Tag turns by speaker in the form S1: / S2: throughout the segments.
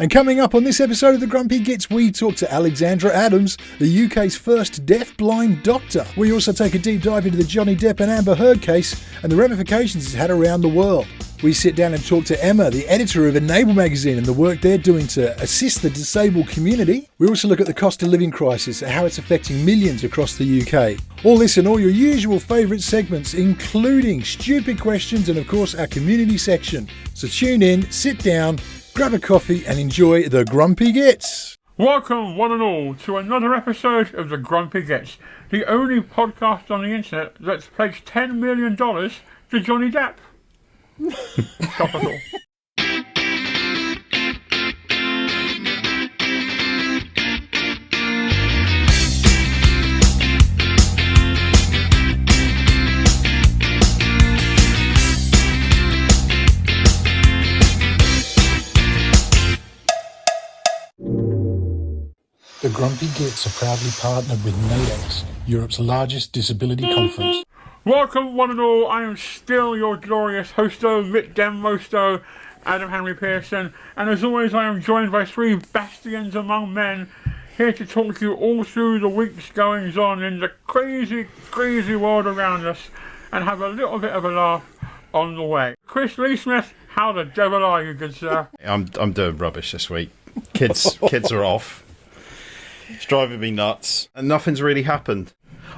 S1: And coming up on this episode of The Grumpy Gits, we talk to Alexandra Adams, the UK's first deaf-blind doctor. We also take a deep dive into the Johnny Depp and Amber Heard case and the ramifications it's had around the world. We sit down and talk to Emma, the editor of Enable magazine, and the work they're doing to assist the disabled community. We also look at the cost of living crisis and how it's affecting millions across the UK. All this and all your usual favourite segments, including stupid questions and, of course, our community section. So tune in, sit down, grab a coffee and enjoy The Grumpy Gits.
S2: Welcome, one and all, to another episode of The Grumpy Gits, the only podcast on the internet that's pledged $10 million to Johnny Depp. Topical.
S1: The Grumpy Gits are proudly partnered with Naidex, Europe's largest disability conference.
S2: Welcome, one and all. I am still your glorious hosto, Mick Mosto, Adam Henry Pearson, and as always, I am joined by three bastions among men, here to talk to you all through the week's goings on in the crazy, crazy world around us, and have a little bit of a laugh on the way. Chris Lee Smith, how the devil are you, good sir?
S3: I'm doing rubbish this week. Kids are off. It's driving me nuts, and nothing's really happened.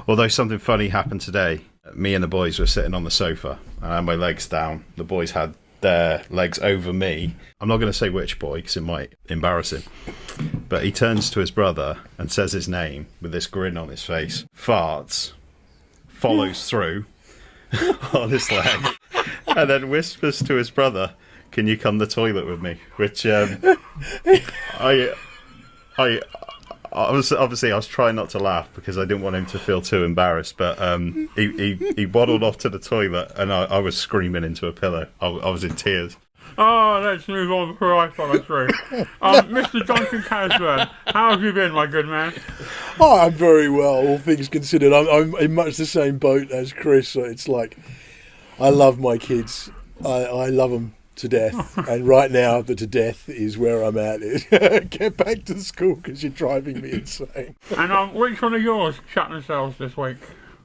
S3: Although something funny happened today. Me and the boys were sitting on the sofa, and I had my legs down. The boys had their legs over me. I'm not going to say which boy, because it might embarrass him. But he turns to his brother and says his name with this grin on his face. Farts. Follows through on his leg. And then whispers to his brother, "Can you come to the toilet with me?" Which, I was trying not to laugh because I didn't want him to feel too embarrassed, but he waddled off to the toilet and I was screaming into a pillow. I was in tears.
S2: Oh, let's move on before I follow through. Mr. Duncan Casburn, how have you been, my good man?
S1: Oh, I'm very well, all things considered. I'm in much the same boat as Chris. So it's like, I love my kids. I love them to death, and right now the to death is where I'm at. Get back to school because you're driving me insane.
S2: And which one of yours shut themselves this week?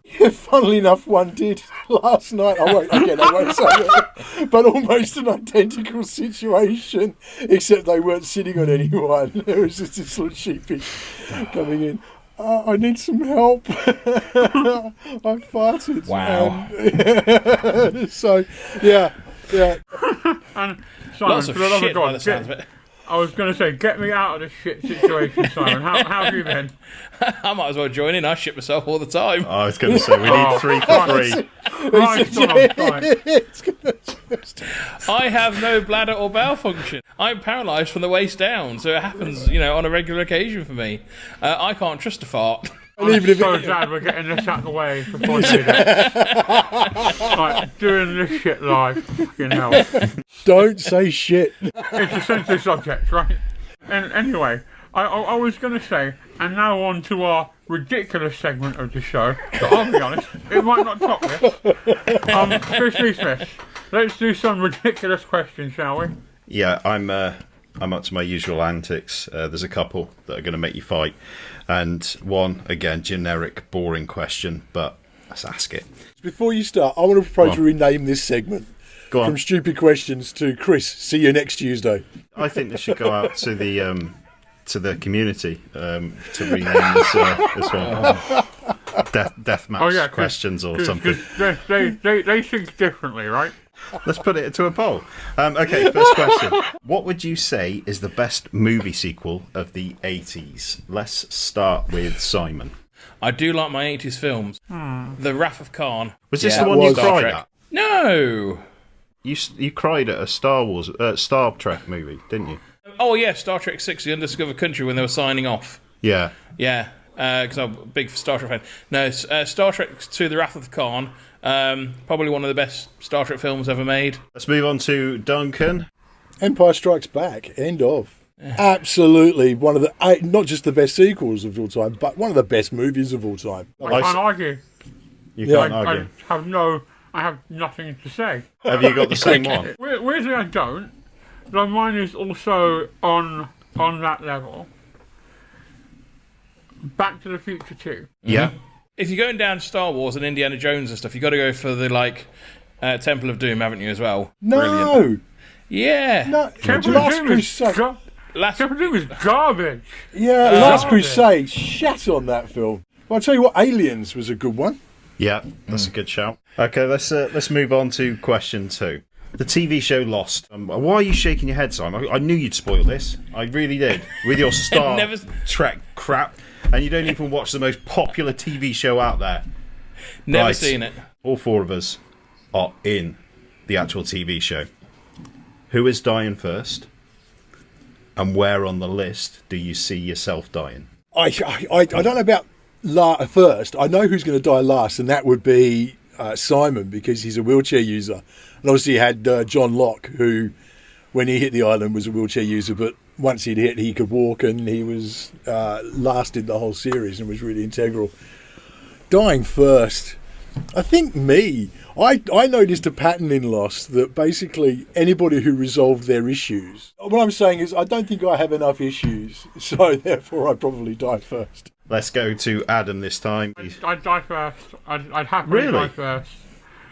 S1: Yeah, funnily enough, one did last night. I won't say it, but almost an identical situation, except they weren't sitting on anyone. It was just this little sheepish coming in. I need some help. I farted.
S3: Wow.
S1: So, yeah.
S2: And Simon,
S4: lots of
S2: for the love
S4: shit
S2: of God,
S4: by the sounds of it.
S2: I was going to say, get me out of this shit situation, Simon. How have you been?
S4: I might as well join in. I shit myself all the time.
S3: I was going to say, we need 3 for 3.
S2: Christ on Christ.
S4: I have no bladder or bowel function. I'm paralysed from the waist down, so it happens, on a regular occasion for me. I can't trust a fart.
S2: I'm so glad we're getting this out of the way before you do that. Like, doing this shit live. Fucking hell.
S1: Don't say shit.
S2: It's a sensitive subject, right? And anyway, I was going to say, and now on to our ridiculous segment of the show, but I'll be honest, it might not top this. Chris Lee Smith, let's do some ridiculous questions, shall we?
S3: Yeah, I'm up to my usual antics. There's a couple that are going to make you fight, and one, again, generic, boring question, but let's ask it.
S1: Before you start, I want to propose to rename this segment from Stupid Questions to Chris, see you next Tuesday.
S3: I think this should go out to the community to rename this as well. Death match questions or something.
S2: They think differently, right?
S3: Let's put it to a poll. Okay, first question. What would you say is the best movie sequel of the 80s? Let's start with Simon.
S4: I do like my 80s films. The Wrath of Khan.
S3: Was this the one you cried
S4: Trek.
S3: at?
S4: No!
S3: You cried at a Star Trek movie, didn't you?
S4: Oh, yeah, Star Trek 6, The Undiscovered Country, when they were signing off.
S3: Yeah.
S4: Yeah, because I'm a big Star Trek fan. No, Star Trek 2, The Wrath of Khan. Probably one of the best Star Trek films ever made.
S3: Let's move on to Duncan.
S1: Empire Strikes Back, end of. Absolutely one of the, not just the best sequels of all time, but one of the best movies of all time.
S2: I can't argue.
S3: You can't argue.
S2: I have nothing to say.
S3: Have you got the same one?
S2: Weirdly, I don't. Though mine is also on that level. Back to the Future 2.
S3: Yeah.
S4: If you're going down Star Wars and Indiana Jones and stuff, you got to go for the Temple of Doom, haven't you, as well?
S1: No,
S4: Brilliant. Yeah.
S1: no.
S2: Temple
S1: Last
S2: of Doom is
S1: Crusade.
S2: Temple of Doom is garbage.
S1: Yeah, Last
S2: Garbage.
S1: Crusade. Shat on that film. Well, I'll tell you what, Aliens was a good one.
S3: Yeah, that's a good shout. Okay, let's move on to question 2. The TV show Lost. Why are you shaking your head, Simon? I knew you'd spoil this. I really did. With your Star Trek crap. And you don't even watch the most popular TV show out there.
S4: Never seen it.
S3: All 4 of us are in the actual TV show. Who is dying first? And where on the list do you see yourself dying?
S1: I don't know about first. I know who's going to die last, and that would be Simon, because he's a wheelchair user. And obviously you had John Locke, who, when he hit the island, was a wheelchair user, but once he'd hit, he could walk, and he was lasted the whole series and was really integral. Dying first, I think me. I noticed a pattern in Lost that basically anybody who resolved their issues. What I'm saying is I don't think I have enough issues, so therefore I'd probably die first.
S3: Let's go to Adam this time.
S2: I'd die first. I'd happily die first.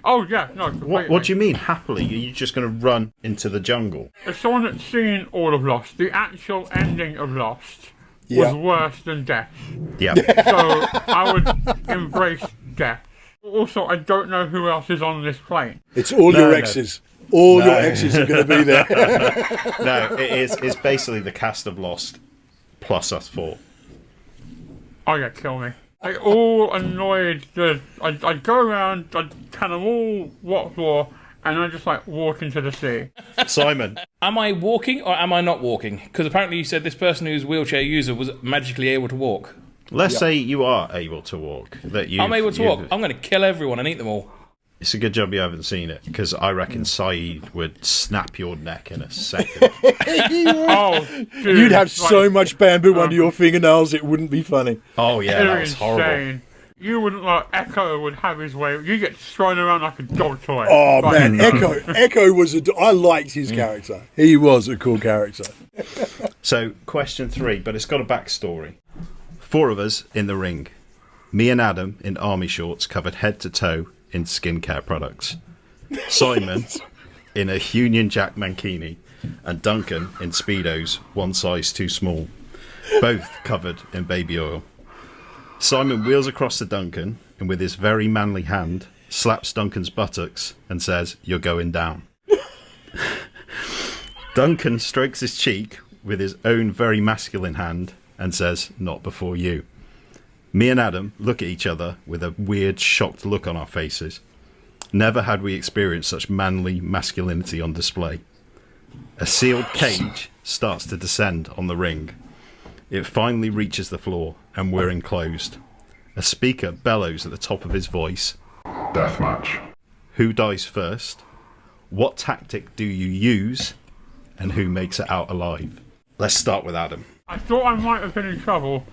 S2: Oh, yeah, no, completely.
S3: What do you mean, happily? Are you just going to run into the jungle?
S2: As someone that's seen all of Lost, the actual ending of Lost was worse than death.
S3: Yeah.
S2: So I would embrace death. Also, I don't know who else is on this plane.
S1: It's all your exes. All your exes are going to be there.
S3: No, it's basically the cast of Lost plus us 4.
S2: Oh, yeah, kill me. They all annoyed I'd go around, I'd tell them all what for, and I'd just walk into the sea.
S3: Simon.
S4: Am I walking or am I not walking? Because apparently you said this person who's a wheelchair user was magically able to walk.
S3: Let's say you are able to walk.
S4: I'm able to walk. I'm going to kill everyone and eat them all.
S3: It's a good job you haven't seen it, because I reckon Saeed would snap your neck in a second.
S2: Oh, dude.
S1: You'd have so much bamboo under your fingernails, it wouldn't be funny.
S3: Oh, yeah, that was horrible.
S2: Insane. You wouldn't Echo would have his way. You get thrown around like a dog toy.
S1: Oh, man, Echo was I liked his character. He was a cool character.
S3: So, question 3, but it's got a backstory. 4 of us in the ring. Me and Adam in army shorts covered head to toe in skincare products. Simon in a Union Jack mankini, and Duncan in Speedos, one size too small, both covered in baby oil. Simon wheels across to Duncan and with his very manly hand slaps Duncan's buttocks and says, "You're going down." Duncan strokes his cheek with his own very masculine hand and says, "Not before you." Me and Adam look at each other with a weird, shocked look on our faces. Never had we experienced such manly masculinity on display. A sealed cage starts to descend on the ring. It finally reaches the floor, and we're enclosed. A speaker bellows at the top of his voice, "Deathmatch. Who dies first? What tactic do you use? And who makes it out alive?" Let's start with Adam.
S2: I thought I might have been in trouble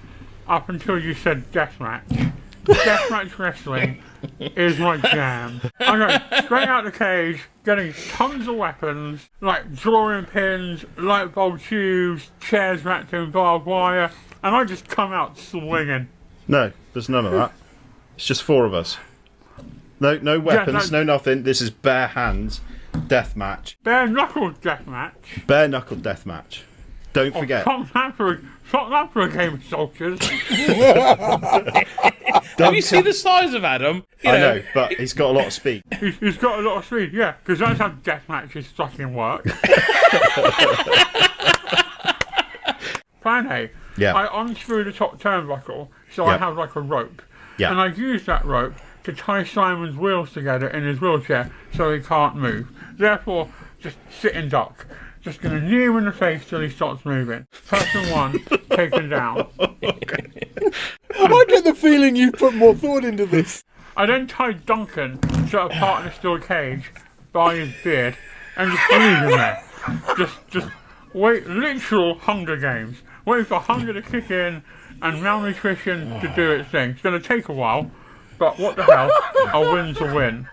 S2: up until you said deathmatch. Deathmatch wrestling is my jam. I'm going straight out the cage, getting tons of weapons, like drawing pins, light bulb tubes, chairs wrapped in barbed wire, and I just come out swinging.
S3: No, there's none of that. It's just 4 of us. No weapons, no nothing. This is bare hands deathmatch.
S2: Bare knuckle deathmatch.
S3: Bare knuckle deathmatch. Don't forget.
S2: Stop that for a game of soldiers.
S4: Have you seen the size of Adam?
S3: I know, but he's got a lot of speed.
S2: He's got a lot of speed, yeah, because that's how deathmatches fucking work. Plan A.
S3: Yeah.
S2: I unscrew the top turnbuckle, so I have like a rope.
S3: Yeah.
S2: And I use that rope to tie Simon's wheels together in his wheelchair so he can't move. Therefore, just sit and duck. Just going to knee him in the face till he starts moving. Person 1, taken down.
S1: I get the feeling you put more thought into this.
S2: I then tied Duncan to a part of the steel cage by his beard and just leave him there. Just wait, literal Hunger Games. Wait for hunger to kick in and malnutrition to do its thing. It's going to take a while, but what the hell, a win's a win.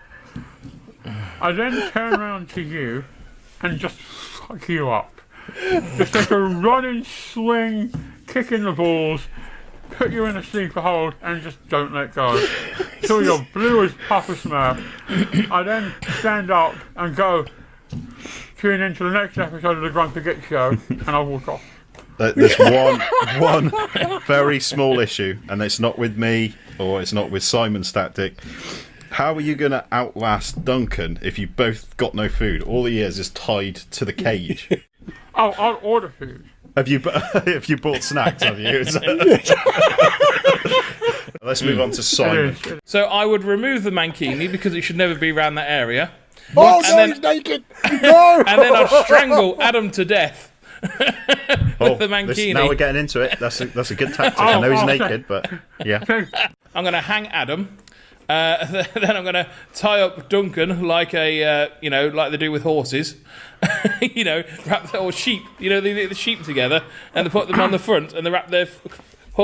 S2: I then turn around to you and just fuck you up. Just like a running swing, kicking the balls, put you in a sleeper hold, and just don't let go. Till you're blue as Papa Smurf. I then stand up and go, tune into the next episode of the Grumpy Gits show, and I'll walk off.
S3: There's one very small issue, and it's not with me, or it's not with Simon's tactic. How are you going to outlast Duncan if you both got no food? All he is tied to the cage.
S2: Oh, I'll order food.
S3: Have you bought snacks, have you? Let's move on to Simon.
S4: So I would remove the mankini because it should never be around that area.
S1: Oh, no, he's naked! No!
S4: And then I'd strangle Adam to death with the mankini.
S3: Now we're getting into it. That's a good tactic. I know he's naked, but yeah.
S4: I'm going to hang Adam. Then I'm going to tie up Duncan like like they do with horses. Or sheep. The sheep together, and they put them on the front, and they wrap their.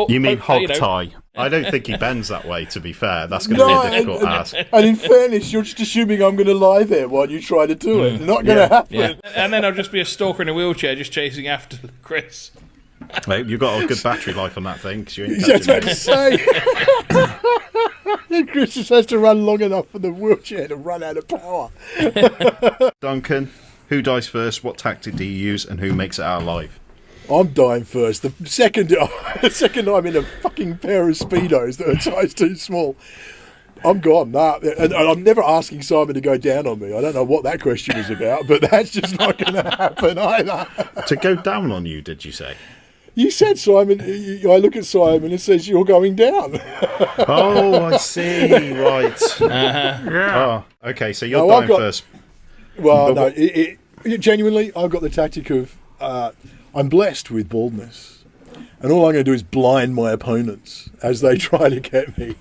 S3: You mean hog tie? I don't think he bends that way. To be fair, that's going to be a difficult ask.
S1: And in fairness, you're just assuming I'm going to lie there while you try to do it. It's not going to happen.
S4: Yeah. And then I'll just be a stalker in a wheelchair, just chasing after Chris.
S3: Mate, you've got a good battery life on that thing, because you ain't
S1: That's
S3: touching
S1: what to say. Chris just has to run long enough for the wheelchair to run out of power.
S3: Duncan, who dies first? What tactic do you use, and who makes it out alive?
S1: I'm dying first. The second I'm in a fucking pair of Speedos that are size too small, I'm gone. Nah. And I'm never asking Simon to go down on me. I don't know what that question was about, but that's just not going to happen either.
S3: To go down on you, did you say?
S1: You said, Simon, I look at Simon and it says you're going down.
S3: Oh, I see. Right.
S2: Yeah.
S3: Oh, okay, so you're dying first.
S1: Well, no, genuinely, I've got the tactic of I'm blessed with baldness, and all I'm going to do is blind my opponents as they try to get me,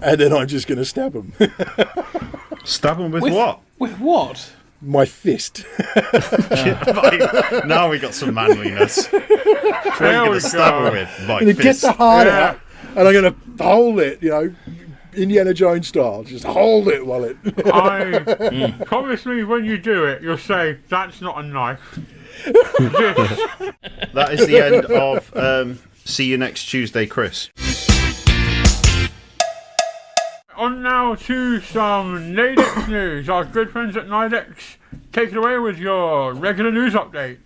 S1: and then I'm just going to stab them.
S3: Stab them with what?
S4: With what?
S1: My fist.
S3: Now we got some manliness. What are you going to stab them with? My
S1: I'm going to get
S3: fist.
S1: the heart out, and I'm going to hold it, Indiana Jones style. Just hold it while it...
S2: Promise me when you do it, you'll say, that's not a knife.
S3: That is the end of See You Next Tuesday, Chris.
S2: On now to some Naidex news. Our good friends at Naidex, take it away with your regular news updates.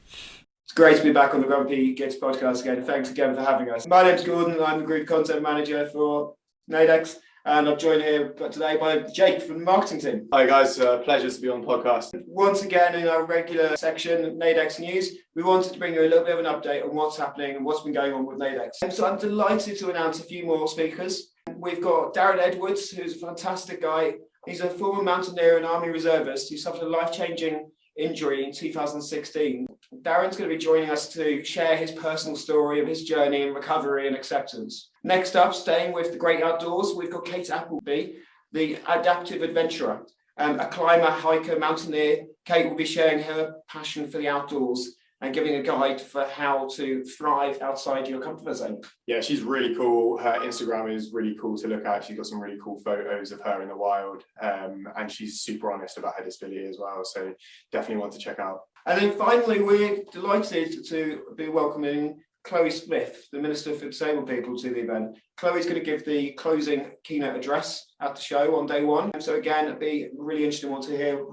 S5: It's great to be back on the Grumpy Gits podcast again. Thanks again for having us. My name's Gordon, and I'm the group content manager for Naidex. And I'm joined here today by Jake from the marketing team.
S6: Hi guys, pleasure to be on the podcast.
S5: Once again, in our regular section, Naidex News, we wanted to bring you a little bit of an update on what's happening and what's been going on with Naidex. And so I'm delighted to announce a few more speakers. We've got Darren Edwards, who's a fantastic guy. He's a former mountaineer and army reservist who suffered a life-changing injury in 2016. Darren's going to be joining us to share his personal story of his journey in recovery and acceptance. Next up, staying with the great outdoors, we've got Kate Appleby, the adaptive adventurer, a climber, hiker, mountaineer. Kate will be sharing her passion for the outdoors and giving a guide for how to thrive outside your comfort zone.
S6: Yeah, she's really cool. Her Instagram is really cool to look at. She's got some really cool photos of her in the wild, and she's super honest about her disability as well. So definitely want to check out.
S5: And then finally, we're delighted to be welcoming Chloe Smith, the Minister for Disabled People, to the event. Chloe's going to give the closing keynote address at the show on day one. So again, it'd be really interesting to hear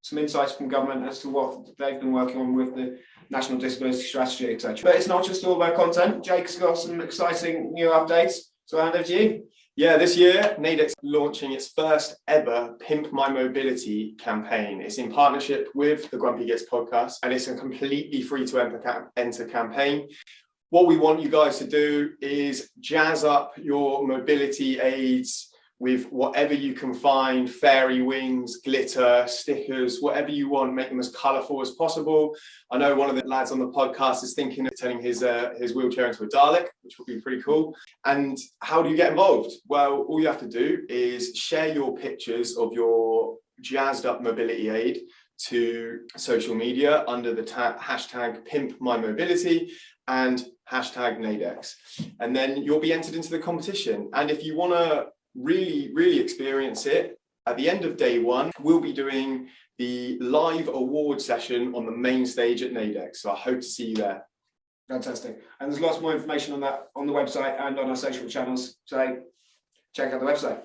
S5: some insights from government as to what they've been working on with the National Disability Strategy, etc. But it's not just all about content. Jake's got some exciting new updates. So I'll hand over to you.
S6: Yeah, this year, Naidex launching its first ever Pimp My Mobility campaign. It's in partnership with the Grumpy Gits podcast, and it's a completely free to enter campaign. What we want you guys to do is jazz up your mobility aids with whatever you can find, fairy wings, glitter, stickers, whatever you want, make them as colourful as possible. I know one of the lads on the podcast is thinking of turning his wheelchair into a Dalek, which would be pretty cool. And how do you get involved? Well, all you have to do is share your pictures of your jazzed up mobility aid to social media under the hashtag #PimpMyMobility and hashtag Naidex. And then you'll be entered into the competition. And if you want to really experience it, at the end of day one, we'll be doing the live award session on the main stage at Naidex. So I hope to see you there.
S5: Fantastic. And there's lots more information on that on the website and on our social channels. So check out the website.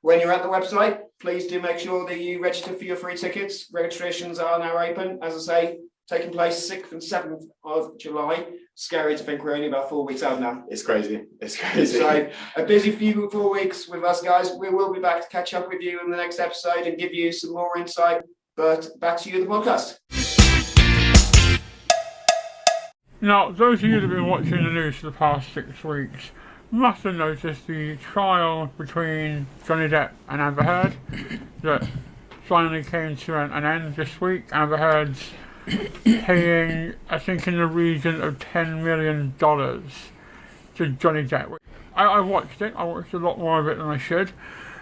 S5: When you're at the website, please do make sure that you register for your free tickets. Registrations are now open, as I say, taking place 6th and 7th of July. Scary to think we're only about 4 weeks out now.
S6: It's crazy. It's crazy.
S5: So a busy few 4 weeks with us, guys. We will be back to catch up with you in the next episode and give you some more insight. But back to you, the podcast.
S2: Now, those of you that have been watching the news for the past 6 weeks must have noticed the trial between Johnny Depp and Amber Heard that finally came to an end this week. Amber Heard's paying, I think, in the region of $10 million to Johnny Depp. I watched it. I watched a lot more of it than I should.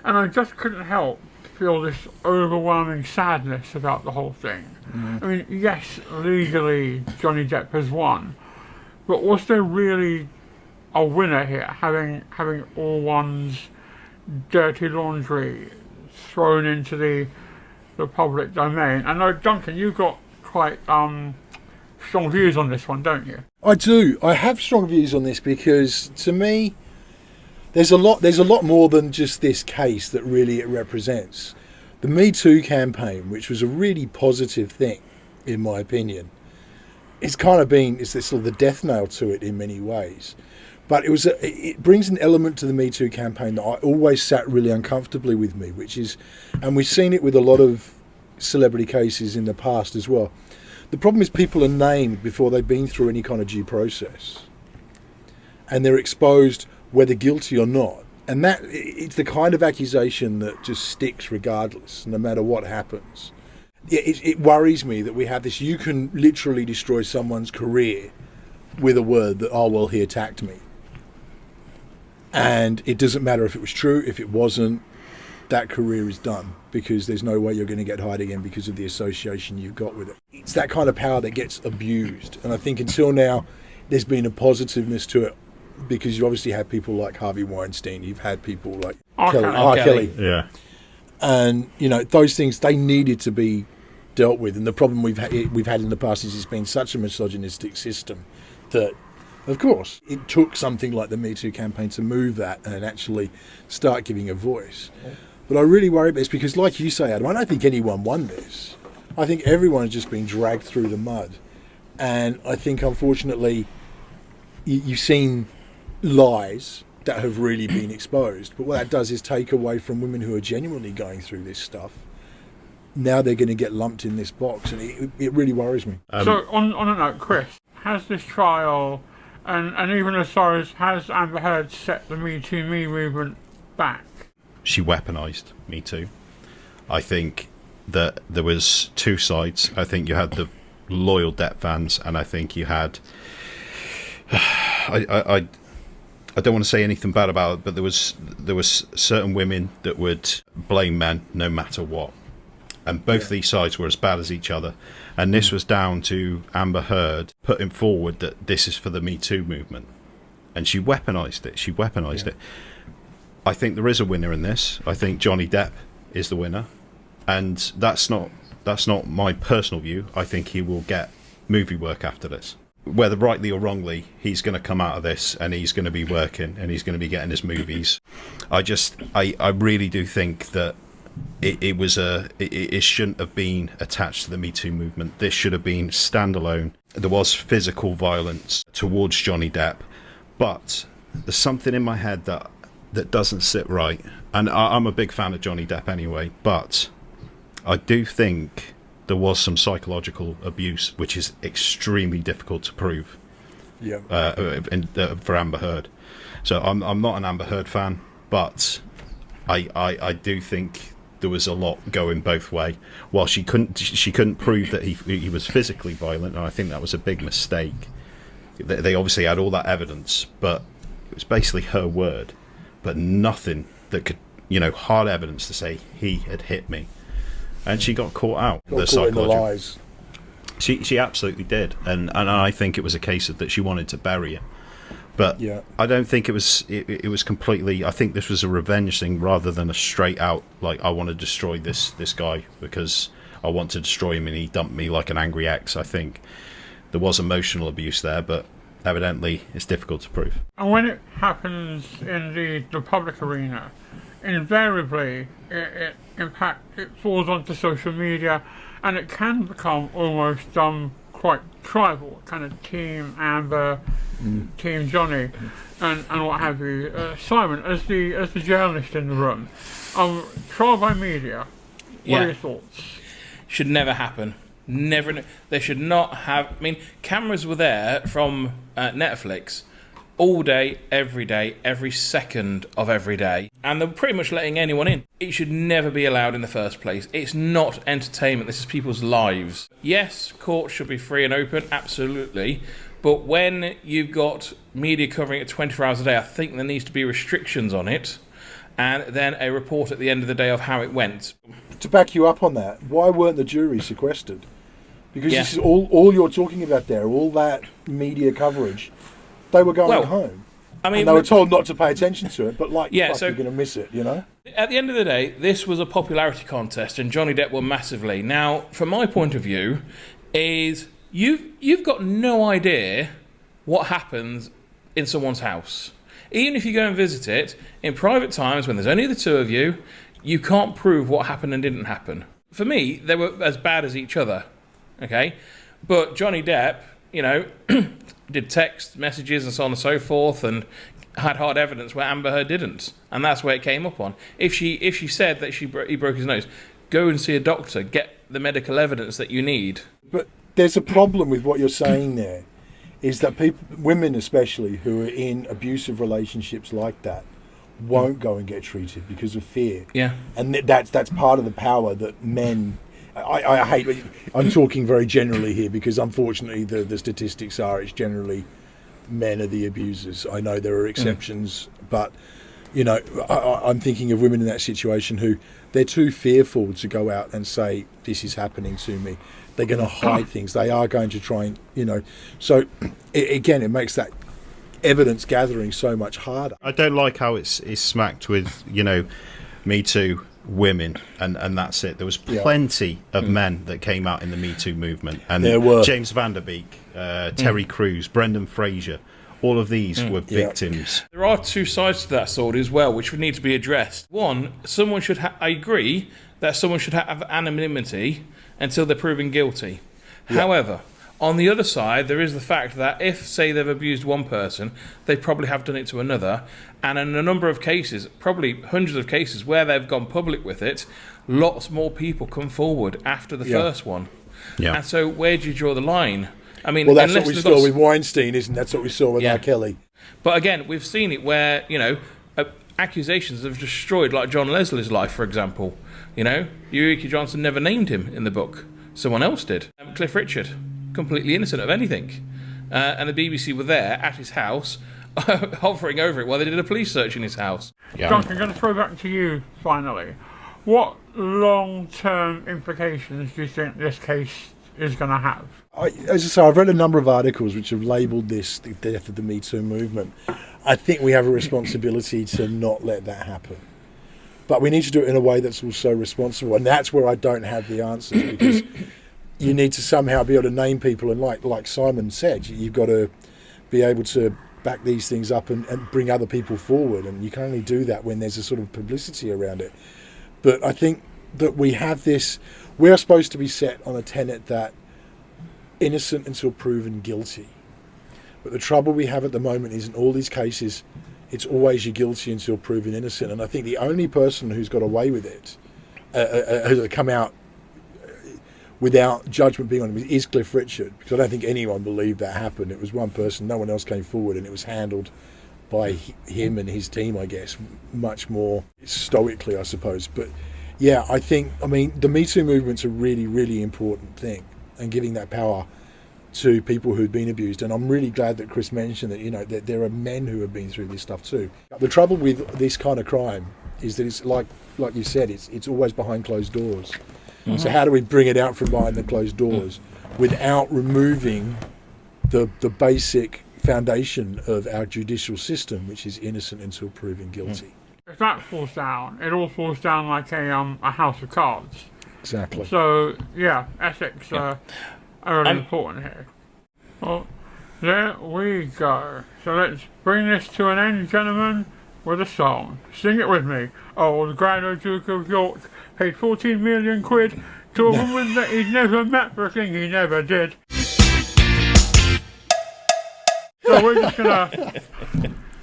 S2: And I just couldn't help feel this overwhelming sadness about the whole thing. I mean, yes, legally Johnny Depp has won, but was there really a winner here, having all one's dirty laundry thrown into the public domain? I know, Duncan, you've got quite strong views on this one, don't you?
S1: I do. I have strong views on this because, to me, there's a lot more than just this case that really it represents. The Me Too campaign, which was a really positive thing, in my opinion, it's this sort of the death knell to it in many ways. But it brings an element to the Me Too campaign that I always sat really uncomfortably with me, which is, and we've seen it with a lot of celebrity cases in the past as well. The problem is people are named before they've been through any kind of due process, and they're exposed whether guilty or not. And that it's the kind of accusation that just sticks regardless, no matter what happens. Yeah, it worries me that we have this. You can literally destroy someone's career with a word that, oh, well, he attacked me. And it doesn't matter if it was true, if it wasn't, that career is done, because there's no way you're going to get hired again because of the association you've got with it. It's that kind of power that gets abused. And I think until now, there's been a positiveness to it, because you obviously have people like Harvey Weinstein, you've had people like R. Kelly.
S3: Yeah.
S1: And, those things, they needed to be dealt with. And the problem we've had in the past is it's been such a misogynistic system that, of course, it took something like the Me Too campaign to move that and actually start giving a voice. But I really worry about this because, like you say, Adam, I don't think anyone won this. I think everyone has just been dragged through the mud. And I think, unfortunately, you've seen lies that have really been exposed, but what that does is take away from women who are genuinely going through this stuff. Now they're going to get lumped in this box, and it really worries me.
S2: So on a note, Chris, has this trial and even as far as has Amber Heard set the Me Too Me movement back?
S3: She weaponised Me Too. I think that there was two sides. I think you had the loyal Depp fans, and I think you had I don't want to say anything bad about it, but there was certain women that would blame men no matter what, and both these sides were as bad as each other. And this was down to Amber Heard putting forward that this is for the Me Too movement, and she weaponised it. It. I think there is a winner in this. I think Johnny Depp is the winner, and that's not my personal view. I think he will get movie work after this. Whether rightly or wrongly, he's going to come out of this and he's going to be working and he's going to be getting his movies. I really do think that it shouldn't have been attached to the Me Too movement. This should have been standalone. There was physical violence towards Johnny Depp, but there's something in my head that doesn't sit right. And I'm a big fan of Johnny Depp anyway, but I do think there was some psychological abuse, which is extremely difficult to prove. For Amber Heard. So I'm not an Amber Heard fan, but I do think there was a lot going both way. While she couldn't prove that he was physically violent, and I think that was a big mistake. They obviously had all that evidence, but it was basically her word, but nothing that could, hard evidence to say he had hit me. And she got caught out.
S1: Got caught in the lies.
S3: She absolutely did, and I think it was a case of that she wanted to bury him, but I don't think it was completely. I think this was a revenge thing rather than a straight out like I want to destroy this guy, because I want to destroy him and he dumped me like an angry ex. I think there was emotional abuse there, but evidently it's difficult to prove.
S2: And when it happens in the public arena, invariably it falls onto social media, and it can become almost quite tribal, kind of Team Amber, Team Johnny, and what have you. Simon, as the journalist in the room, trial by media, what are your thoughts?
S4: Should never happen. Never. They should not have. I mean, cameras were there from Netflix all day, every second of every day, and they're pretty much letting anyone in. It should never be allowed in the first place. It's not entertainment. This is people's lives. Yes, courts should be free and open, absolutely. But when you've got media covering it 24 hours a day, I think there needs to be restrictions on it, and then a report at the end of the day of how it went.
S1: To back you up on that, why weren't the juries sequestered? Because this is all you're talking about there, all that media coverage. They were going home. I mean, and they were told not to pay attention to it, but you're going to miss it, you know?
S4: At the end of the day, this was a popularity contest, and Johnny Depp won massively. Now, from my point of view, is you've got no idea what happens in someone's house. Even if you go and visit it, in private times, when there's only the two of you, you can't prove what happened and didn't happen. For me, they were as bad as each other, okay? But Johnny Depp, you know, did text messages and so on and so forth, and had hard evidence where Amber Heard didn't, and that's where it came up on. If she said that he broke his nose, go and see a doctor, get the medical evidence that you need.
S1: But there's a problem with what you're saying there, is that women especially, who are in abusive relationships like that, won't go and get treated because of fear.
S4: Yeah,
S1: and that's part of the power that men. I hate. I'm talking very generally here because unfortunately the statistics are it's generally men are the abusers. I know there are exceptions, but you know I'm thinking of women in that situation who they're too fearful to go out and say this is happening to me. They're going to hide things. They are going to try and So it makes that evidence gathering so much harder.
S3: I don't like how it's smacked with Me Too women and that's it. There was plenty of men that came out in the Me Too movement, and there were James Van Der Beek, Terry Crews, Brendan Fraser. All of these were victims.
S4: There are two sides to that sword as well, which would need to be addressed. One, someone should I agree that someone should have anonymity until they're proven guilty. However, on the other side, there is the fact that if, say, they've abused one person, they probably have done it to another. And in a number of cases, probably hundreds of cases, where they've gone public with it, lots more people come forward after the first one. Yeah. And so where do you draw the line? I mean,
S1: that's what we saw with Weinstein, isn't it? That's what we saw with R. Kelly.
S4: But again, we've seen it where, accusations have destroyed, like John Leslie's life, for example. Eureka Johnson never named him in the book. Someone else did. Cliff Richard. Completely innocent of anything, and the BBC were there at his house hovering over it while they did a police search in his house.
S2: Duncan, I'm going to throw back to you finally. What long-term implications do you think this case is going to have?
S1: As I say, I've read a number of articles which have labelled this the death of the Me Too movement. I think we have a responsibility to not let that happen, but we need to do it in a way that's also responsible, and that's where I don't have the answers, because you need to somehow be able to name people, and like Simon said, you've got to be able to back these things up and bring other people forward, and you can only do that when there's a sort of publicity around it. But I think that we are supposed to be set on a tenet that innocent until proven guilty. But the trouble we have at the moment is in all these cases, it's always you're guilty until proven innocent. And I think the only person who's got away with it, has come out without judgment being on him, is Cliff Richard, because I don't think anyone believed that happened. It was one person, no one else came forward, and it was handled by him and his team, I guess, much more stoically, I suppose. But yeah, the Me Too movement's a really, really important thing, and giving that power to people who've been abused. And I'm really glad that Chris mentioned that, that there are men who have been through this stuff too. The trouble with this kind of crime is that it's like you said, it's always behind closed doors. Mm-hmm. So how do we bring it out from behind the closed doors without removing the basic foundation of our judicial system, which is innocent until proven guilty?
S2: If that falls down, it all falls down like a house of cards.
S1: Exactly.
S2: So, yeah, ethics are really important here. Well, there we go. So let's bring this to an end, gentlemen, with a song. Sing it with me. Oh, the Grand Duke of York paid 14 million quid to a woman that he'd never met for a thing he never did. So we're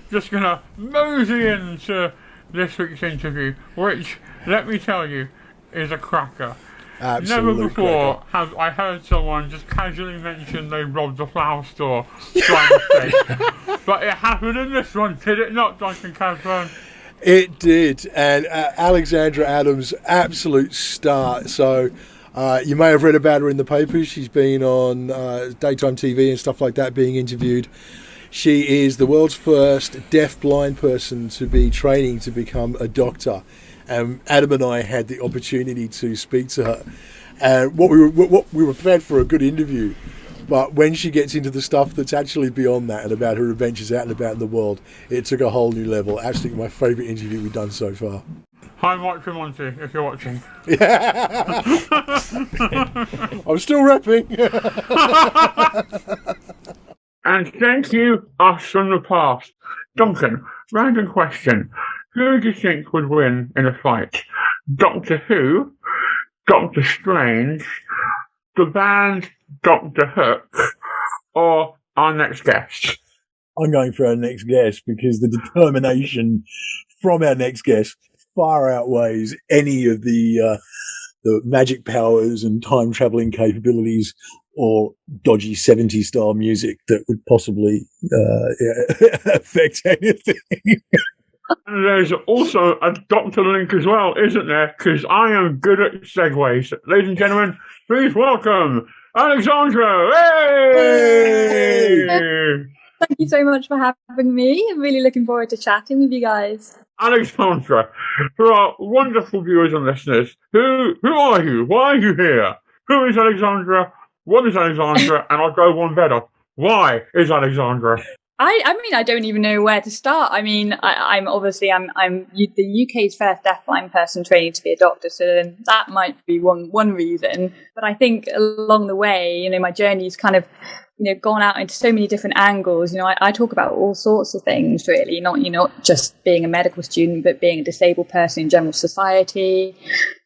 S2: just gonna mosey into this week's interview, which, let me tell you, is a cracker.
S1: Absolute
S2: Never before
S1: cracker.
S2: have I heard someone just casually mention they robbed a flower store by mistake. But it happened in this one, did it not, Duncan Casburn?
S1: It did, and Alexandra Adams, absolute star. So you may have read about her in the papers. She's been on daytime TV and stuff like that, being interviewed. She is the world's first deaf-blind person to be training to become a doctor. Adam and I had the opportunity to speak to her, and we were prepared for a good interview. But when she gets into the stuff that's actually beyond that and about her adventures out and about in the world, it took a whole new level. Absolutely my favourite interview we've done so far.
S2: Hi, Mike Tremonti, if you're watching.
S1: I'm still rapping.
S2: And thank you, us from the past. Duncan, random question. Who do you think would win in a fight? Doctor Who, Doctor Strange, the band Doctor Hook, or our next guest?
S1: I'm going for our next guest because the determination from our next guest far outweighs any of the magic powers and time traveling capabilities or dodgy 70s style music that would possibly affect anything.
S2: And there's also a Doctor Link as well, isn't there? Because I am good at segues. Ladies and gentlemen, please welcome Alexandra! Hey!
S7: Thank you so much for having me. I'm really looking forward to chatting with you guys.
S2: Alexandra, for our wonderful viewers and listeners, who are you? Why are you here? Who is Alexandra? What is Alexandra? And I'll go one better. Why is Alexandra?
S7: I mean, I don't even know where to start. I mean, I'm the UK's first deafblind person training to be a doctor, so that might be one reason. But I think along the way, my journey's kind of, gone out into so many different angles. I talk about all sorts of things, really, not just being a medical student, but being a disabled person in general society.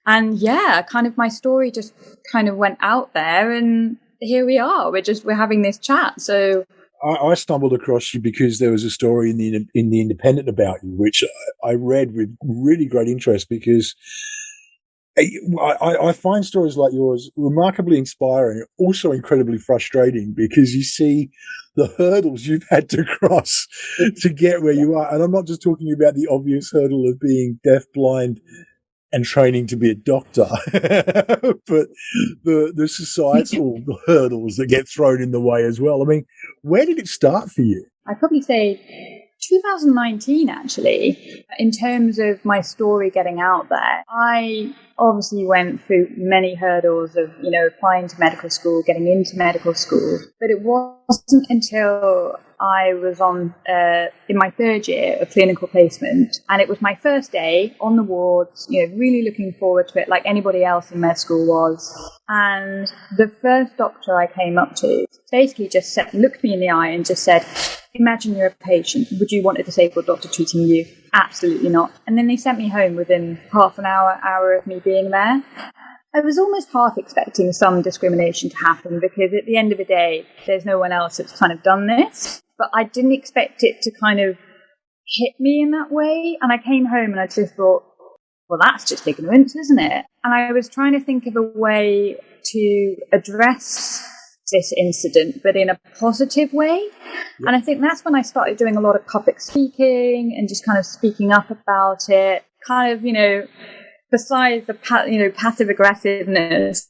S7: And yeah, kind of my story just kind of went out there, and here we are. We're having this chat. So
S1: I stumbled across you because there was a story in the Independent about you, which I read with really great interest because I find stories like yours remarkably inspiring, also incredibly frustrating because you see the hurdles you've had to cross to get where you are. And I'm not just talking about the obvious hurdle of being deaf, blind, and training to be a doctor, but the societal hurdles that get thrown in the way as well. I mean, where did it start for you?
S7: I'd probably say 2019, actually, in terms of my story getting out there. I obviously went through many hurdles of, applying to medical school, getting into medical school, but it wasn't until I was in my third year of clinical placement, and it was my first day on the wards, really looking forward to it like anybody else in med school was. And the first doctor I came up to basically just looked me in the eye and just said, "Imagine you're a patient. Would you want a disabled doctor treating you?" Absolutely not. And then they sent me home within half an hour of me being there. I was almost half expecting some discrimination to happen because at the end of the day, there's no one else that's kind of done this. But I didn't expect it to kind of hit me in that way. And I came home and I just thought, well, that's just ignorance, isn't it? And I was trying to think of a way to address this incident, but in a positive way. Yep. And I think that's when I started doing a lot of public speaking and just kind of speaking up about it. Kind of, besides the passive aggressiveness,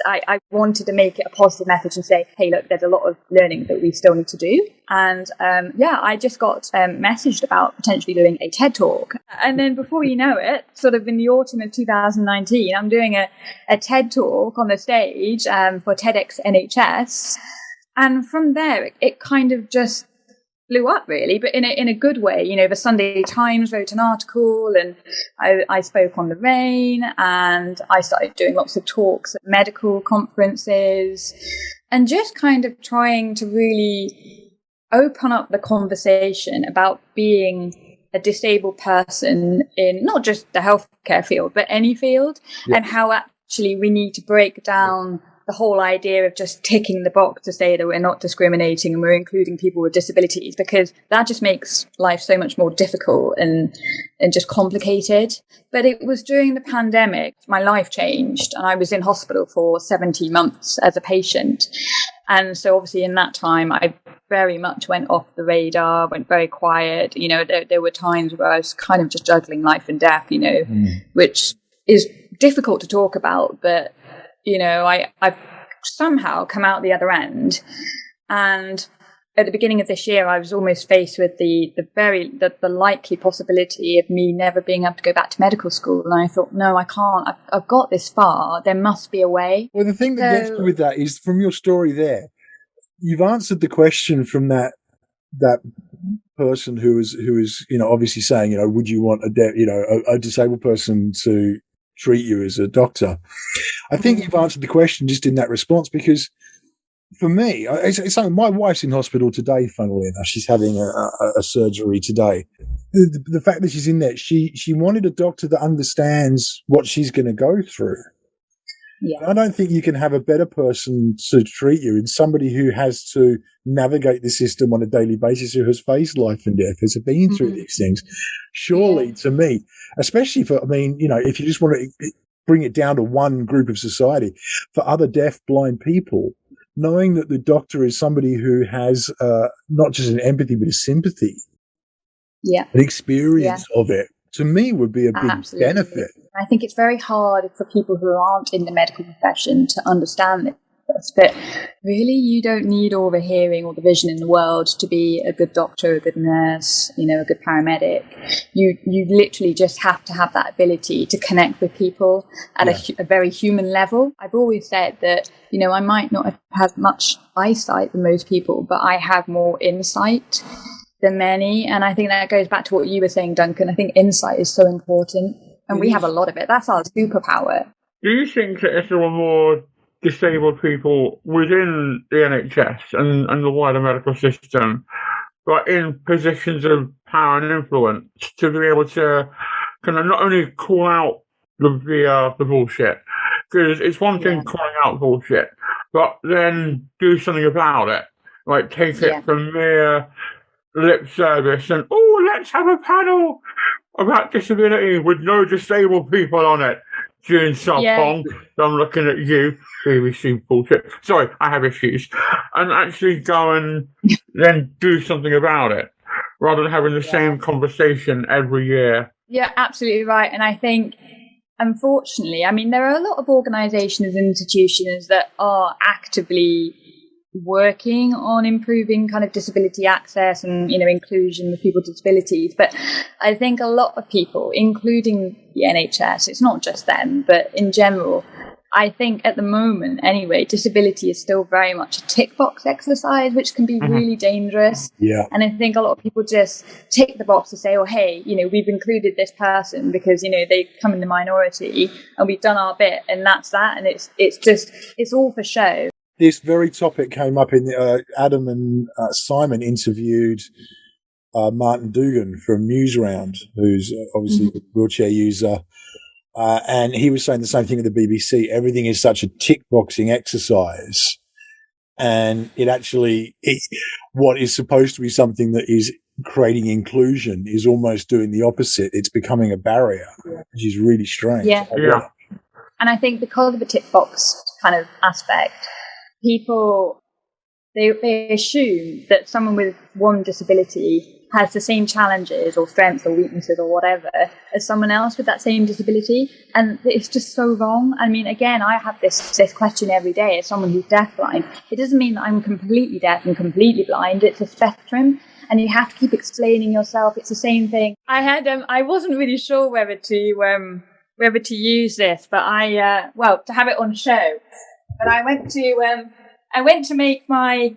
S7: I wanted to make it a positive message and say, hey, look, there's a lot of learning that we still need to do. And I just got messaged about potentially doing a TED Talk. And then before you know it, sort of in the autumn of 2019, I'm doing a TED Talk on the stage for TEDx NHS. And from there, it kind of just blew up really, but in a good way. You know, the Sunday Times wrote an article, and I spoke on the RAIN, and I started doing lots of talks at medical conferences, and just kind of trying to really open up the conversation about being a disabled person in not just the healthcare field, but any field, and how actually we need to break down the whole idea of just ticking the box to say that we're not discriminating and we're including people with disabilities, because that just makes life so much more difficult and just complicated. But it was during the pandemic, my life changed, and I was in hospital for 17 months as a patient. And so obviously in that time, I very much went off the radar, went very quiet. You know, there were times where I was kind of just juggling life and death, you know, which is difficult to talk about. But, you know, I've somehow come out the other end. And at the beginning of this year, I was almost faced with the likely possibility of me never being able to go back to medical school. And I thought, no, I can't. I've got this far. There must be a way.
S1: Well, the thing that gets me with that is, from your story there, you've answered the question from that person who is, you know, obviously saying, you know, would you want a disabled person to treat you as a doctor? I think you've answered the question just in that response, because for me, it's something. My wife's in hospital today, funnily enough. She's having a surgery today. The fact that she's in there, she wanted a doctor that understands what she's going to go through. Yeah. I don't think you can have a better person to treat you than somebody who has to navigate the system on a daily basis, who has faced life and death, has been through these things. Surely, to me, especially for, I mean, you know, if you just want to bring it down to one group of society, for other deaf, blind people, knowing that the doctor is somebody who has not just an empathy, but a sympathy, an experience of it, to me would be a big benefit.
S7: I think it's very hard for people who aren't in the medical profession to understand this, but really you don't need all the hearing or the vision in the world to be a good doctor, a good nurse, you know, a good paramedic. You literally just have to have that ability to connect with people at a very human level. I've always said that, you know, I might not have had much eyesight than most people, but I have more insight than many. And I think that goes back to what you were saying, Duncan. I think insight is so important, and we have a lot of it. That's our superpower.
S2: Do you think that if there were more disabled people within the NHS and the wider medical system, but in positions of power and influence, to be able to kind of not only call out the bullshit, because it's one thing calling out bullshit, but then do something about it, like take it from mere lip service and, oh, let's have a panel about disability with no disabled people on it during Pong. So I'm looking at you, BBC bullshit. Sorry, I have issues. And actually go and then do something about it, rather than having the same conversation every year.
S7: Yeah, absolutely right. And I think, unfortunately, I mean, there are a lot of organisations and institutions that are actively working on improving kind of disability access and, you know, inclusion of people with disabilities. But I think a lot of people, including the NHS, it's not just them, but in general, I think at the moment anyway, disability is still very much a tick box exercise, which can be really dangerous. Yeah. And I think a lot of people just tick the box to say, oh, hey, you know, we've included this person because, you know, they come in the minority and we've done our bit, and that's that. And it's all for show.
S1: This very topic came up in Adam and Simon interviewed Martin Dugan from Newsround, who's obviously a wheelchair user. And he was saying the same thing at the BBC. Everything is such a tick boxing exercise. And what is supposed to be something that is creating inclusion is almost doing the opposite. It's becoming a barrier, which is really strange.
S7: Yeah. And I think because of the tick box kind of aspect, people, they assume that someone with one disability has the same challenges or strengths or weaknesses or whatever as someone else with that same disability. And it's just so wrong. I mean, again, I have this question every day as someone who's deafblind. It doesn't mean that I'm completely deaf and completely blind. It's a spectrum. And you have to keep explaining yourself. It's the same thing. I wasn't really sure whether to use this, but to have it on show. But I went to make my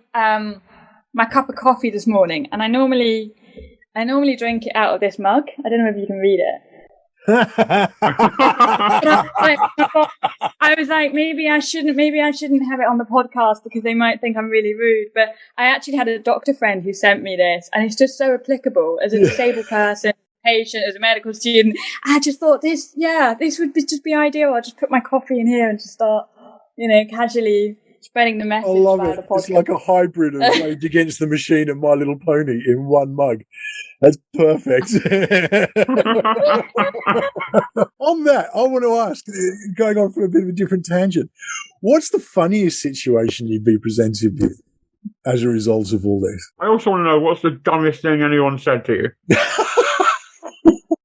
S7: my cup of coffee this morning, and I normally drink it out of this mug. I don't know if you can read it. I was like, maybe I shouldn't have it on the podcast because they might think I'm really rude. But I actually had a doctor friend who sent me this, and it's just so applicable as a disabled person, patient, as a medical student. I just thought this would just be ideal. I'll just put my coffee in here and just start, casually spreading the message.
S1: I love
S7: via
S1: it.
S7: The podcast.
S1: It's like a hybrid of Rage Against the Machine and My Little Pony in one mug. That's perfect. On that, I want to ask, going on for a bit of a different tangent, what's the funniest situation you've been presented with as a result of all this?
S2: I also want to know, what's the dumbest thing anyone said to you?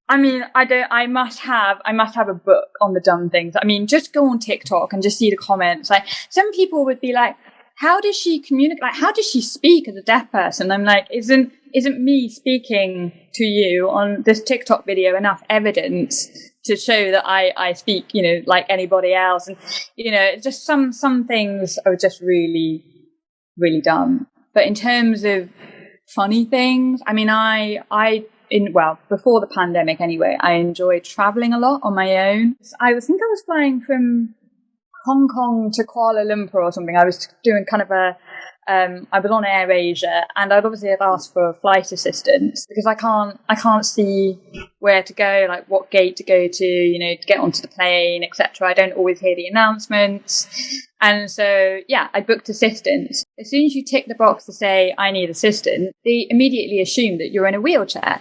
S7: I mean, I must have a book on the dumb things. I mean, just go on TikTok and just see the comments. Like, some people would be like, how does she communicate? Like, how does she speak as a deaf person? I'm like, isn't me speaking to you on this TikTok video enough evidence to show that I speak, like anybody else? And, just some things are just really, really dumb. But in terms of funny things, I mean, before the pandemic anyway, I enjoyed traveling a lot on my own. I think I was flying from Hong Kong to Kuala Lumpur or something. I was doing kind of I was on AirAsia, and I'd obviously have asked for a flight assistance because I can't see where to go, like what gate to go to get onto the plane, etc. I don't always hear the announcements. And so, I booked assistance. As soon as you tick the box to say, I need assistance, they immediately assume that you're in a wheelchair.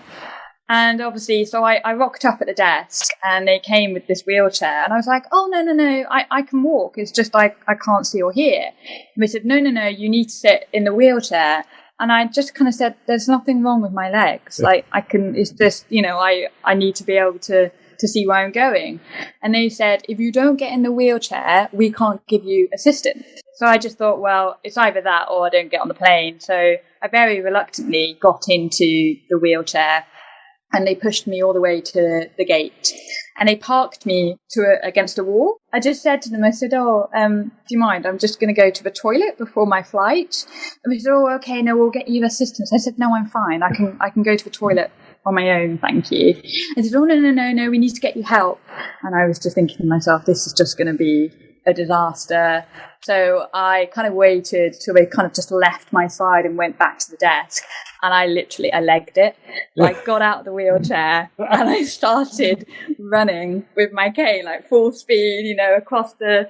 S7: And obviously, so I rocked up at the desk and they came with this wheelchair. And I was like, oh, no, I can walk. It's just I can't see or hear. And they said, no, you need to sit in the wheelchair. And I just kind of said, there's nothing wrong with my legs. Like, it's just, I need to be able to see where I'm going. And they said, if you don't get in the wheelchair, we can't give you assistance. So I just thought, well, it's either that or I don't get on the plane. So I very reluctantly got into the wheelchair. And they pushed me all the way to the gate, and they parked me against a wall. I just said to them, I said, do you mind? I'm just going to go to the toilet before my flight. And they said, oh, okay, no, we'll get you assistance. I said, no, I'm fine. I can go to the toilet on my own, thank you. And they said, oh, no, we need to get you help. And I was just thinking to myself, this is just going to be a disaster. So I kind of waited till they kind of just left my side and went back to the desk. And I legged it. Like, got out of the wheelchair and I started running with my cane, like full speed, across the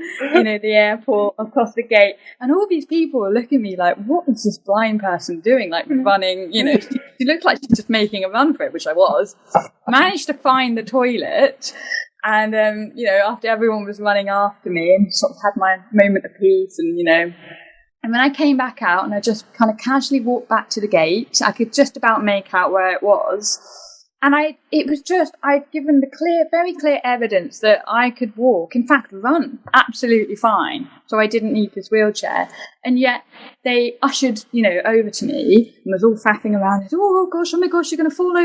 S7: airport, across the gate. And all these people were looking at me like, what is this blind person doing? Like, running, she looked like she's just making a run for it, which I was. Managed to find the toilet. And, after everyone was running after me, and sort of had my moment of peace and when I came back out and I just kind of casually walked back to the gate, I could just about make out where it was. And I'd given the very clear evidence that I could walk, in fact, run absolutely fine. So I didn't need this wheelchair. And yet they ushered, over to me and was all faffing around. And said, oh my gosh, you're going to fall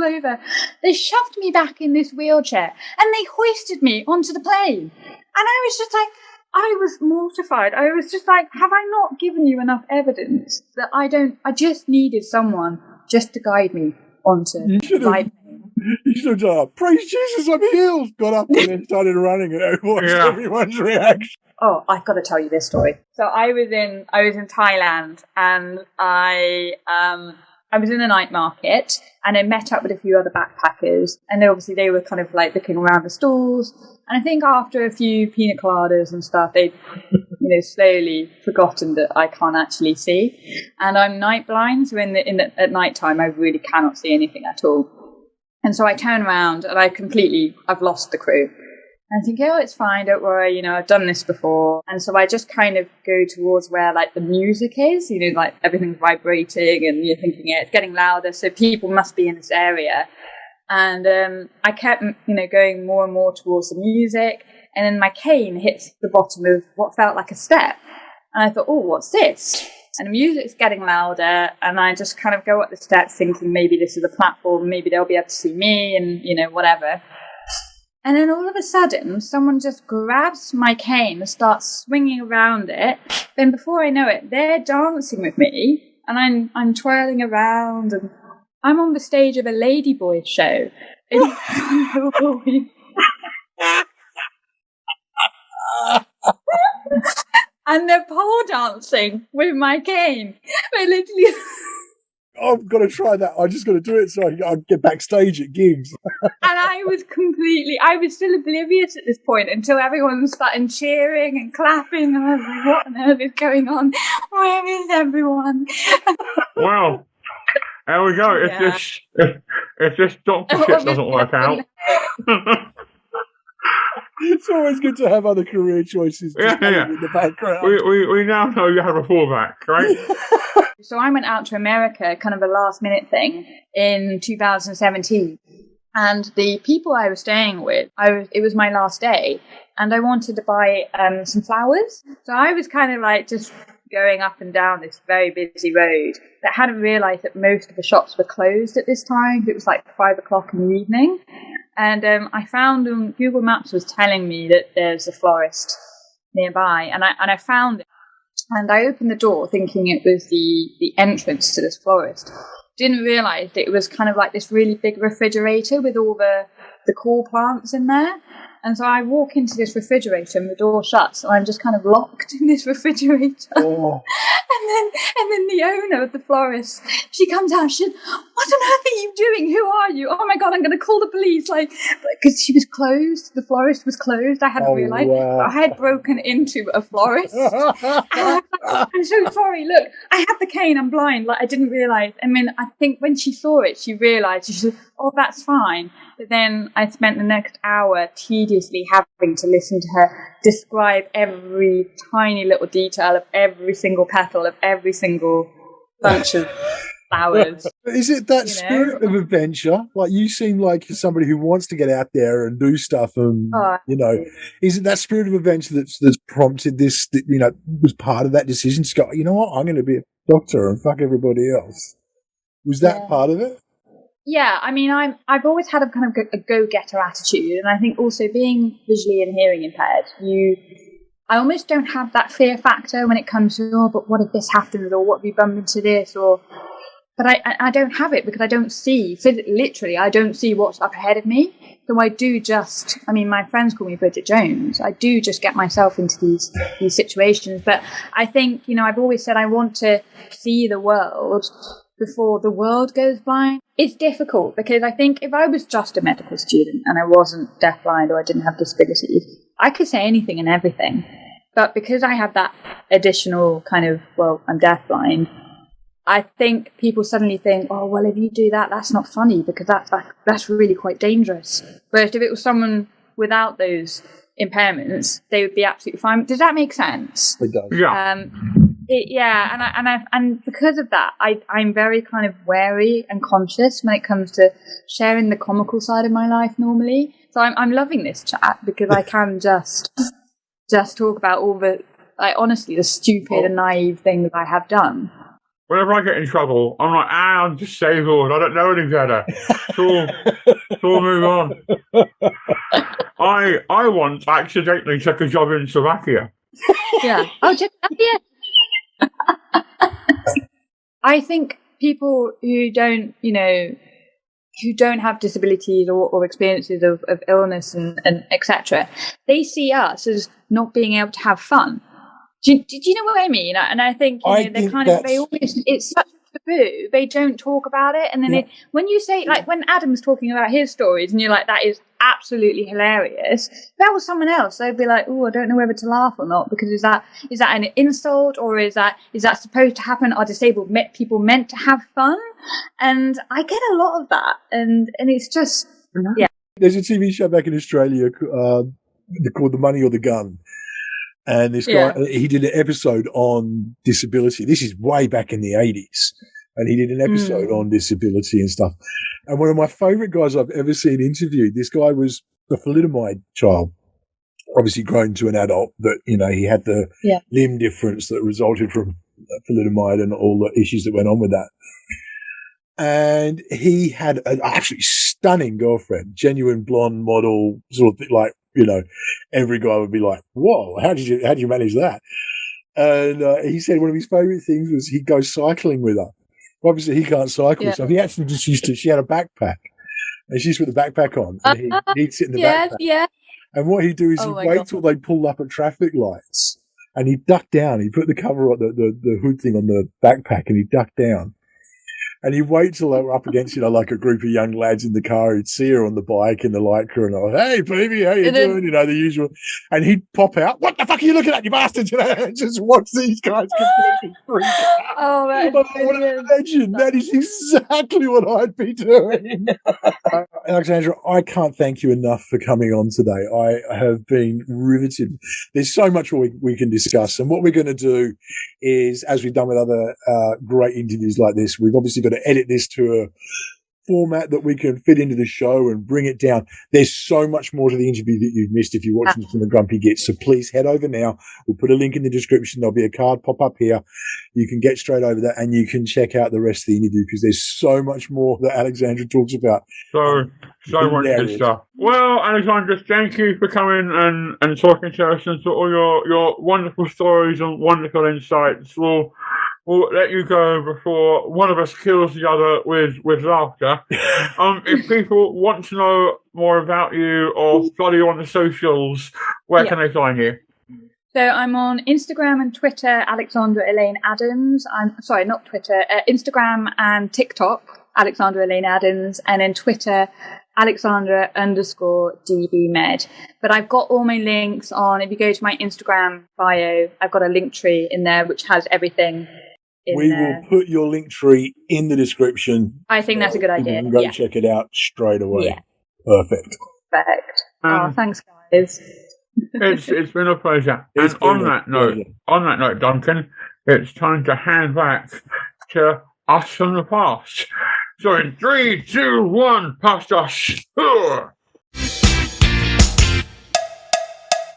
S7: over. They shoved me back in this wheelchair and they hoisted me onto the plane. And I was just like, I was mortified. I was just like, have I not given you enough evidence that I just needed someone just to guide me onto the right plane?
S1: You should have done, praise Jesus, I'm healed. Got up and then started running and watched everyone's reaction.
S7: Oh, I've got to tell you this story. So I was in Thailand and I was in a night market and I met up with a few other backpackers, and obviously they were kind of like looking around the stalls. And I think after a few pina coladas and stuff, they'd slowly forgotten that I can't actually see. And I'm night blind, so at night time I really cannot see anything at all. And so I turn around and I've lost the crew. And I think, oh, it's fine, don't worry, I've done this before. And so I just kind of go towards where like the music is, like everything's vibrating and you're thinking it's getting louder, so people must be in this area. And I kept, going more and more towards the music. And then my cane hits the bottom of what felt like a step. And I thought, oh, what's this? And the music's getting louder. And I just kind of go up the steps thinking maybe this is a platform, maybe they'll be able to see me and, whatever. And then all of a sudden, someone just grabs my cane and starts swinging around it. Then before I know it, they're dancing with me and I'm twirling around, and I'm on the stage of a ladyboy show. And they're pole dancing with my cane. They literally.
S1: I've got to try that. I just got to do it so I can get backstage at gigs.
S7: And I was still oblivious at this point until everyone started cheering and clapping. And I was like, what on earth is going on? Where is everyone?
S2: Well, there we go. If this doctor shit doesn't work out.
S1: It's always good to have other career choices in the background.
S2: We now know you have a fallback, right?
S7: So I went out to America, kind of a last minute thing, in 2017. And the people I was staying with, it was my last day, and I wanted to buy some flowers. So I was kind of like just going up and down this very busy road, but I hadn't realised that most of the shops were closed at this time. It was like 5 o'clock in the evening. And I found Google Maps was telling me that there's a florist nearby, and I found it. And I opened the door thinking it was the entrance to this florist. Didn't realise that it was kind of like this really big refrigerator with all the cool plants in there. And so I walk into this refrigerator and the door shuts, and I'm just kind of locked in this refrigerator.
S1: Oh.
S7: And then the owner of the florist, she comes out, she said, what on earth are you doing? Who are you? Oh my God, I'm going to call the police. Like, because she was closed. The florist was closed. I hadn't realised.
S1: Wow.
S7: I had broken into a florist. I'm so sorry. Look, I have the cane. I'm blind. Like, I didn't realise. I mean, I think when she saw it, she realised. She said, oh, that's fine. But then I spent the next hour tediously having to listen to her describe every tiny little detail of every single petal of every single bunch of flowers.
S1: Is it that spirit of adventure? Like, you seem like somebody who wants to get out there and do stuff, and is it that spirit of adventure that's prompted this? That, was part of that decision to go, you know what, I'm going to be a doctor and fuck everybody else. Was that part of it?
S7: Yeah, I mean, I've always had a kind of a go-getter attitude, and I think also being visually and hearing impaired, I almost don't have that fear factor when it comes to, oh, but what if this happens, or what if we bump into this, but I don't have it because I don't see, literally, I don't see what's up ahead of me. So I do just, I mean, my friends call me Bridget Jones. I do just get myself into these situations. But I think, I've always said I want to see the world before the world goes blind. It's difficult because I think if I was just a medical student and I wasn't deafblind or I didn't have disabilities, I could say anything and everything. But because I have that additional kind of, well, I'm deafblind, I think people suddenly think, oh, well, if you do that, that's not funny because that's really quite dangerous. Whereas if it was someone without those impairments, they would be absolutely fine. Does that make sense?
S1: It does.
S2: Yeah.
S7: And because of that, I'm very kind of wary and conscious when it comes to sharing the comical side of my life normally. So I'm loving this chat because I can just talk about all the, honestly, the stupid and naive things I have done.
S2: Whenever I get in trouble, I'm like, I'm disabled. I don't know any better. So move on. I once accidentally took a job in Slovakia.
S7: Yeah. Oh, yeah. I think people who don't, who don't have disabilities or experiences of illness and etc., they see us as not being able to have fun. Do you know what I mean? And I think they always, it's such a taboo. They don't talk about it, and then when you say, like when Adam's talking about his stories, and you're like, that is absolutely hilarious. If that was someone else, they'd be like, oh, I don't know whether to laugh or not, because is that an insult, or is that supposed to happen? Are disabled people meant to have fun? And I get a lot of that, and it's just
S1: There's a TV show back in Australia called The Money or the Gun. And this guy, he did an episode on disability. This is way back in the 80s. And he did an episode on disability and stuff. And one of my favourite guys I've ever seen interviewed, this guy was a thalidomide child, obviously grown to an adult, that, he had the limb difference that resulted from thalidomide and all the issues that went on with that. And he had an absolutely stunning girlfriend, genuine blonde model, sort of like, every guy would be like, whoa, how did you manage that? And he said one of his favourite things was he'd go cycling with her. Obviously, he can't cycle, so he actually just she had a backpack, and she used to put the backpack on, and he'd sit in the backpack.
S7: Yeah.
S1: And what he'd do is he'd wait till they pulled up at traffic lights, and he'd duck down. He'd put the cover on the hood thing on the backpack, and he'd duck down. And he'd wait till they were up against, like a group of young lads in the car. He'd see her on the bike in the Lycra and I was, hey, baby, how you doing? The usual. And he'd pop out. What the fuck are you looking at, you bastards? And just watch these guys completely freak out.
S7: Oh,
S1: what a legend. That is exactly what I'd be doing. Alexandra, I can't thank you enough for coming on today. I have been riveted. There's so much we can discuss. And what we're going to do is, as we've done with other great interviews like this, we've obviously got to edit this to a format that we can fit into the show and bring it down. There's so much more to the interview that you've missed if you're watching this on the Grumpy Gits. So please head over now. We'll put a link in the description. There'll be a card pop up here. You can get straight over there and you can check out the rest of the interview because there's so much more that Alexandra talks about.
S2: So much good stuff. Well, Alexandra, thank you for coming and talking to us and all your wonderful stories and wonderful insights. We'll let you go before one of us kills the other with laughter. If people want to know more about you or follow you on the socials, where can they find you?
S7: So I'm on Instagram and Twitter, Alexandra Elaine Adams. I'm sorry, not Twitter, Instagram and TikTok, Alexandra Elaine Adams, and then Twitter, Alexandra_DBmed. But I've got all my links on, if you go to my Instagram bio, I've got a link tree in there which has everything.
S1: Will put your link tree in the description.
S7: I think that's a good idea.
S1: You can go check it out straight away.
S7: Yeah.
S1: Perfect.
S7: Thanks, guys.
S2: It's been a pleasure. And on that note, Duncan, it's time to hand back to us from the past. So in 3, 2, 1, past us.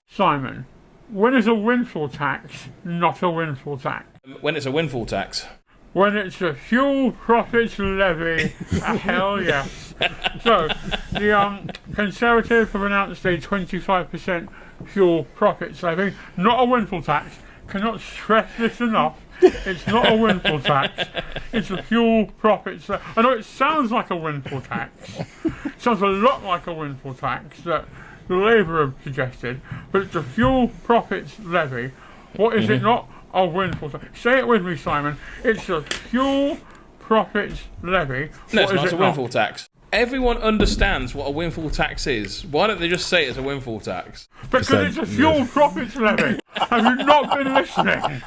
S2: Simon, when is a windfall tax not a windfall tax?
S4: When it's a windfall tax.
S2: When it's a fuel profits levy, hell yes. So, the Conservatives have announced a 25% fuel profits levy, not a windfall tax. Cannot stress this enough. It's not a windfall tax. It's a fuel profits levy. I know it sounds like a windfall tax. It sounds a lot like a windfall tax that the Labour have suggested, but it's a fuel profits levy. What is it not? A windfall tax. Say it with me, Simon. It's a fuel profits levy.
S4: No, it's not a windfall tax. Everyone understands what a windfall tax is. Why don't they just say it's a windfall tax?
S2: Because it's a fuel profits levy. Have you not been listening?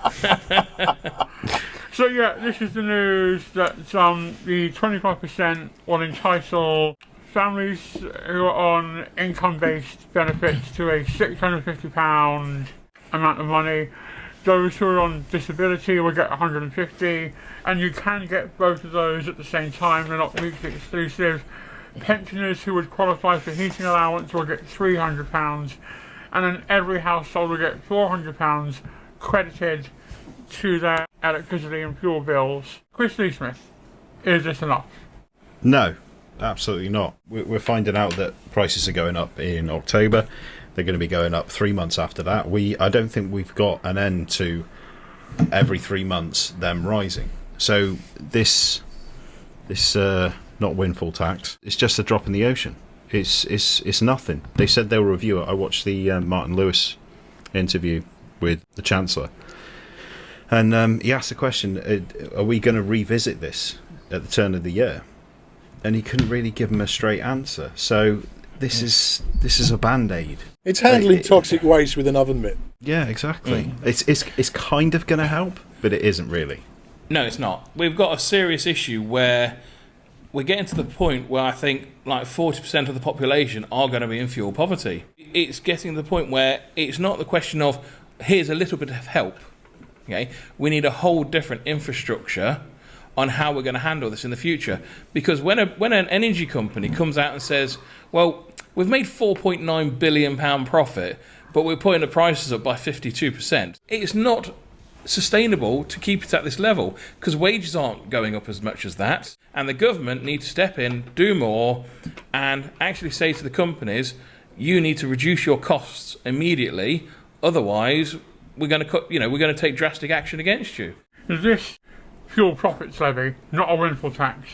S2: So yeah, this is the news that the 25% will entitle families who are on income-based benefits to a £650 amount of money. Those who are on disability will get 150, and you can get both of those at the same time. They're not mutually exclusive. Pensioners who would qualify for heating allowance will get £300, and then every household will get £400 credited to their electricity and fuel bills. Chris Lee Smith, is this enough?
S3: No, absolutely not. We're finding out that prices are going up in October. They're going to be going up 3 months after that. I don't think we've got an end to every 3 months them rising. So this not windfall tax. It's just a drop in the ocean. It's nothing. They said they'll review it. I watched the Martin Lewis interview with the Chancellor, and he asked the question: are we going to revisit this at the turn of the year? And he couldn't really give him a straight answer. So this is a band-aid.
S1: It's handling toxic waste with an oven mitt.
S3: Yeah, exactly. It's kind of going to help, but it isn't really.
S4: No, it's not. We've got a serious issue where we're getting to the point where I think like 40% of the population are going to be in fuel poverty. It's getting to the point where it's not the question of here's a little bit of help. Okay, we need a whole different infrastructure on how we're going to handle this in the future. Because when an energy company comes out and says, well, we've made £4.9 billion profit, but we're putting the prices up by 52%, it's not sustainable to keep it at this level because wages aren't going up as much as that, and the government needs to step in, do more, and actually say to the companies, you need to reduce your costs immediately, otherwise we're going to take drastic action against you.
S2: This fuel profits levy, not a windfall tax,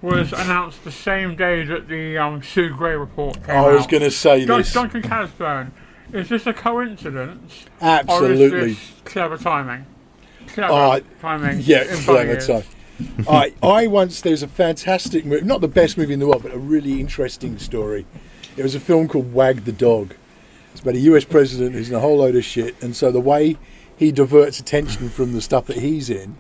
S2: was announced the same day that the Sue Gray report came out.
S1: I was going to say this.
S2: Duncan Casburn, is this a coincidence?
S1: Absolutely.
S2: Or is this clever timing? Clever timing.
S1: Yeah,
S2: in
S1: clever timing. I once, there's a fantastic movie, not the best movie in the world, but a really interesting story. It was a film called Wag the Dog. It's about a US president who's in a whole load of shit, and so the way he diverts attention from the stuff that he's in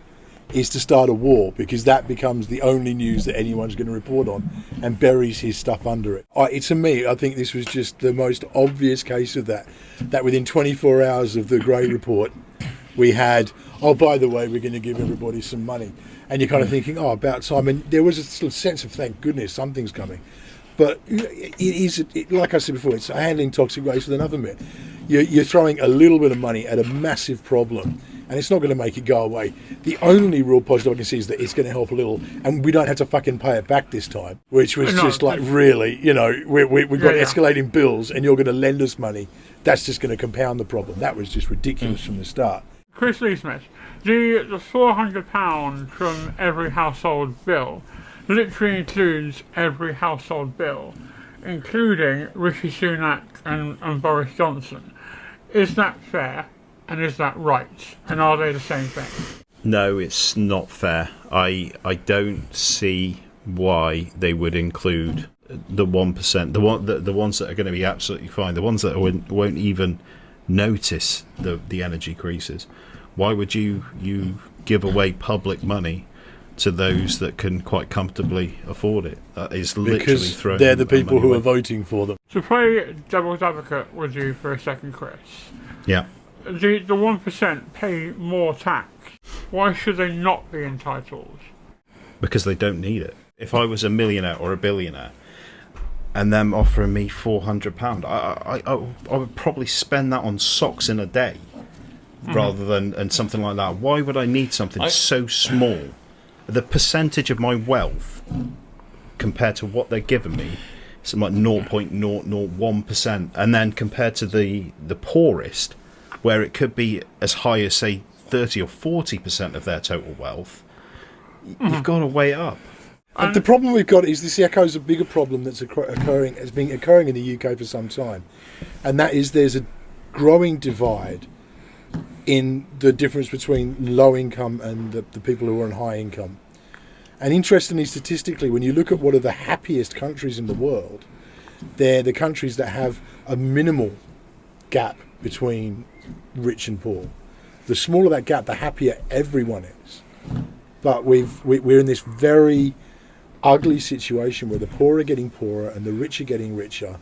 S1: is to start a war, because that becomes the only news that anyone's going to report on, and buries his stuff under it. To me, I think this was just the most obvious case of that within 24 hours of the Gray report, we had, oh, by the way, we're going to give everybody some money. And you're kind of thinking, oh, about time. And there was a sort of sense of, thank goodness, something's coming. But it is, like I said before, it's handling toxic waste with another myth. You're throwing a little bit of money at a massive problem, and it's not going to make it go away. The only real positive I can see is that it's going to help a little, and we don't have to fucking pay it back this time, which was just like, really, we've got escalating bills, and you're going to lend us money. That's just going to compound the problem. That was just ridiculous from the start.
S2: Chris Lee Smith, the £400 from every household bill literally includes every household bill, including Rishi Sunak and Boris Johnson. Is that fair? And is that right? And are they the same thing?
S3: No, it's not fair. I don't see why they would include the 1%, the ones that are going to be absolutely fine, the ones that won't even notice the energy creases. Why would you give away public money to those that can quite comfortably afford it? That is literally
S1: because
S3: throwing
S1: they're the people who
S3: away.
S1: are voting for them.
S2: To play devil's advocate with you for a second, Chris.
S3: Yeah.
S2: The 1% pay more tax. Why should they not be entitled?
S3: Because they don't need it. If I was a millionaire or a billionaire and them offering me £400, I would probably spend that on socks in a day rather than and something like that. Why would I need something so small? The percentage of my wealth compared to what they're giving me is like 0.001%, and then compared to the poorest, where it could be as high as, say, 30 or 40% of their total wealth, you've got to weigh it up.
S1: And the problem we've got is this echoes a bigger problem that's occurring in the UK for some time, and that is there's a growing divide in the difference between low income and the people who are on high income. And interestingly, statistically, when you look at what are the happiest countries in the world, they're the countries that have a minimal gap between rich and poor. The smaller that gap, the happier everyone is. But we're in this very ugly situation where the poor are getting poorer and the rich are getting richer,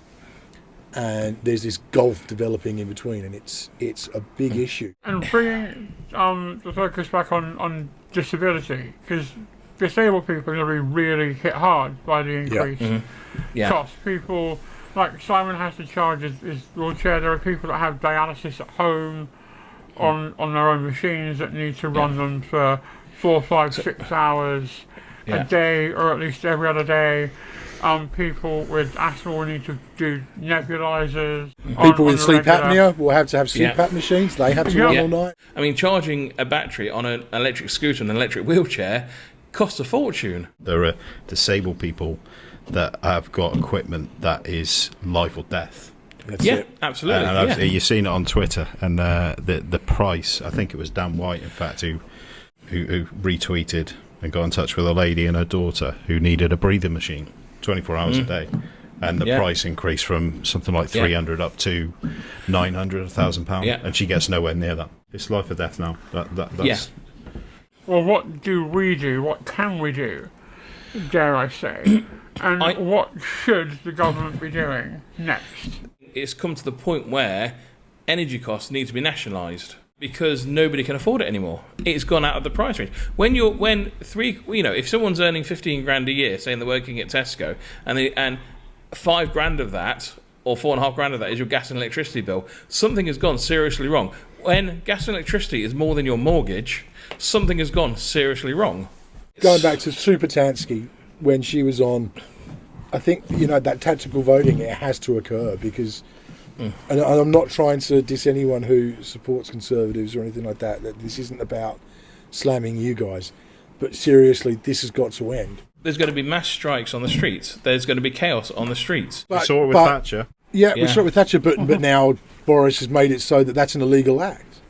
S1: and there's this gulf developing in between, and it's a big issue.
S2: And bringing the focus back on disability, because disabled people are going to be really hit hard by the increased cost. People, like Simon has to charge his wheelchair. There are people that have dialysis at home on their own machines that need to run them for 4, 5, 6 hours a day, or at least every other day. People with asthma will need to do nebulizers.
S1: People with sleep apnea will have to have CPAP machines. They have to run all night.
S4: I mean, charging a battery on an electric scooter and an electric wheelchair costs a fortune.
S3: There are disabled people that have got equipment that is life or death.
S1: That's it.
S4: Absolutely.
S3: And you've seen it on Twitter, and the price. I think it was Dan White, in fact, who retweeted and got in touch with a lady and her daughter who needed a breathing machine 24 hours a day, and the price increased from something like 300 up to 900, £1,000, and she gets nowhere near that. It's life or death now. That's
S2: Well, what do we do? What can we do? Dare I say? And what should the government be doing next?
S4: It's come to the point where energy costs need to be nationalised because nobody can afford it anymore. It's gone out of the price range. If someone's earning 15 grand a year, saying they're working at Tesco, and 5 grand of that, or 4.5 grand of that, is your gas and electricity bill, something has gone seriously wrong. When gas and electricity is more than your mortgage, something has gone seriously wrong.
S1: Going back to Super Tansky, when she was on, I think, that tactical voting, it has to occur, because And I'm not trying to diss anyone who supports conservatives or anything like that. That this isn't about slamming you guys. But seriously, this has got to end.
S4: There's going to be mass strikes on the streets. There's going to be chaos on the streets.
S3: We saw it with Thatcher.
S1: Yeah, we saw it with Thatcher, but now Boris has made it so that that's an illegal act.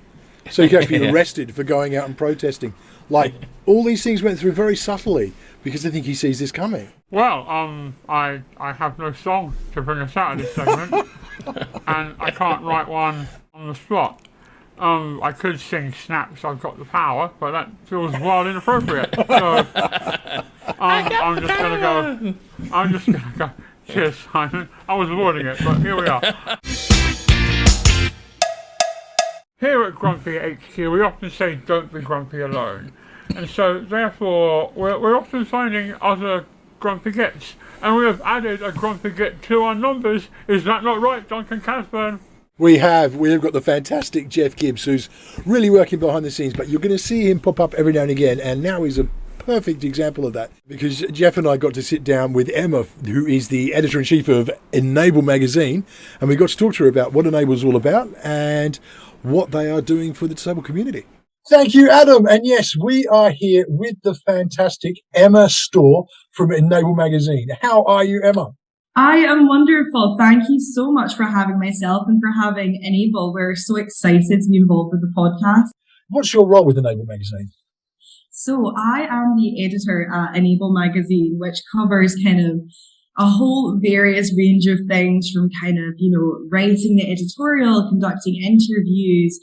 S1: So you can actually be arrested for going out and protesting. Like, all these things went through very subtly because I think he sees this coming.
S2: Well, I have no song to bring us out of this segment, and I can't write one on the spot. I could sing Snaps, I've Got the Power, but that feels wild inappropriate. So I'm just gonna go. Cheers, Simon. I was avoiding it, but here we are. Here at Grumpy HQ, we often say, "Don't be grumpy alone," and so therefore we're often finding other Grumpy Gits, and we have added a Grumpy Git to our numbers. Is that not right, Duncan Casburn?
S1: We have got the fantastic Jeff Gibbs, who's really working behind the scenes, but you're going to see him pop up every now and again, and now he's a perfect example of that, because Jeff and I got to sit down with Emma, who is the editor-in-chief of Enable magazine, and we got to talk to her about what Enable is all about and what they are doing for the disabled community. Thank you, Adam. And yes, we are here with the fantastic Emma Storr from Enable magazine. How are you, Emma?
S8: I am wonderful. Thank you so much for having myself and for having Enable. We're so excited to be involved with the podcast.
S1: What's your role with Enable magazine?
S8: So I am the editor at Enable magazine, which covers kind of a whole various range of things, from kind of, writing the editorial, conducting interviews,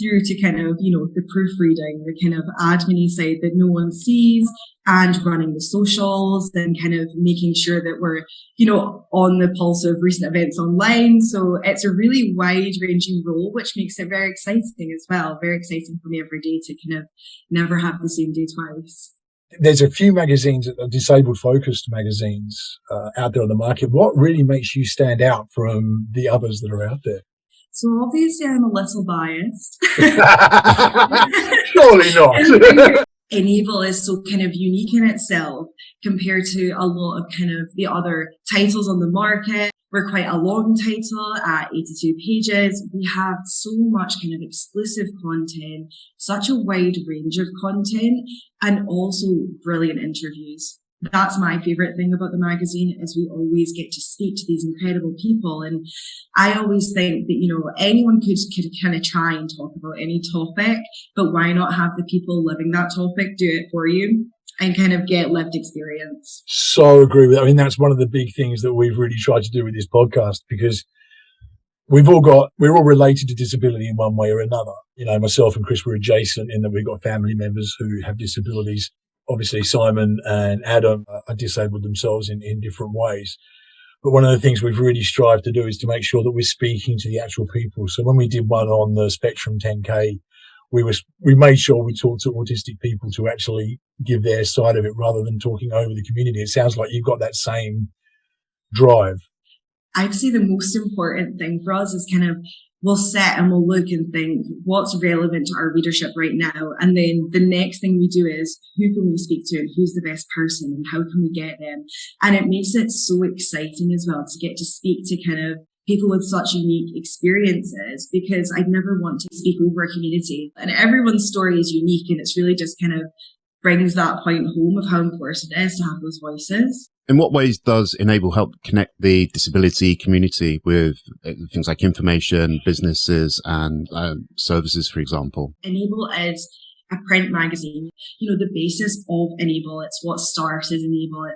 S8: through to kind of, the proofreading, the kind of admin side that no one sees, and running the socials, and kind of making sure that we're, on the pulse of recent events online. So it's a really wide-ranging role, which makes it very exciting as well. Very exciting for me every day to kind of never have the same day twice.
S1: There's a few magazines that are disabled-focused magazines out there on the market. What really makes you stand out from the others that are out there?
S8: So obviously I'm a little biased.
S1: Surely not.
S8: Enable is so kind of unique in itself compared to a lot of kind of the other titles on the market. We're quite a long title at 82 pages. We have so much kind of exclusive content, such a wide range of content, and also brilliant interviews. That's my favorite thing about the magazine, is we always get to speak to these incredible people. And I always think that, anyone could kind of try and talk about any topic, but why not have the people living that topic do it for you and kind of get lived experience?
S1: So agree with that. I mean, that's one of the big things that we've really tried to do with this podcast, because we're all related to disability in one way or another. Myself and Chris were adjacent in that we've got family members who have disabilities. Obviously, Simon and Adam are disabled themselves in different ways. But one of the things we've really strived to do is to make sure that we're speaking to the actual people. So when we did one on the Spectrum 10K, we made sure we talked to autistic people to actually give their side of it rather than talking over the community. It sounds like you've got that same drive.
S8: I'd say the most important thing for us is kind of, we'll sit and we'll look and think what's relevant to our readership right now. And then the next thing we do is, who can we speak to and who's the best person and how can we get them? And it makes it so exciting as well to get to speak to kind of people with such unique experiences, because I'd never want to speak over a community. And everyone's story is unique, and it's really just kind of brings that point home of how important it is to have those voices.
S9: In what ways does Enable help connect the disability community with things like information, businesses, and services, for example?
S8: Enable is a print magazine. The basis of Enable, it's what started Enable.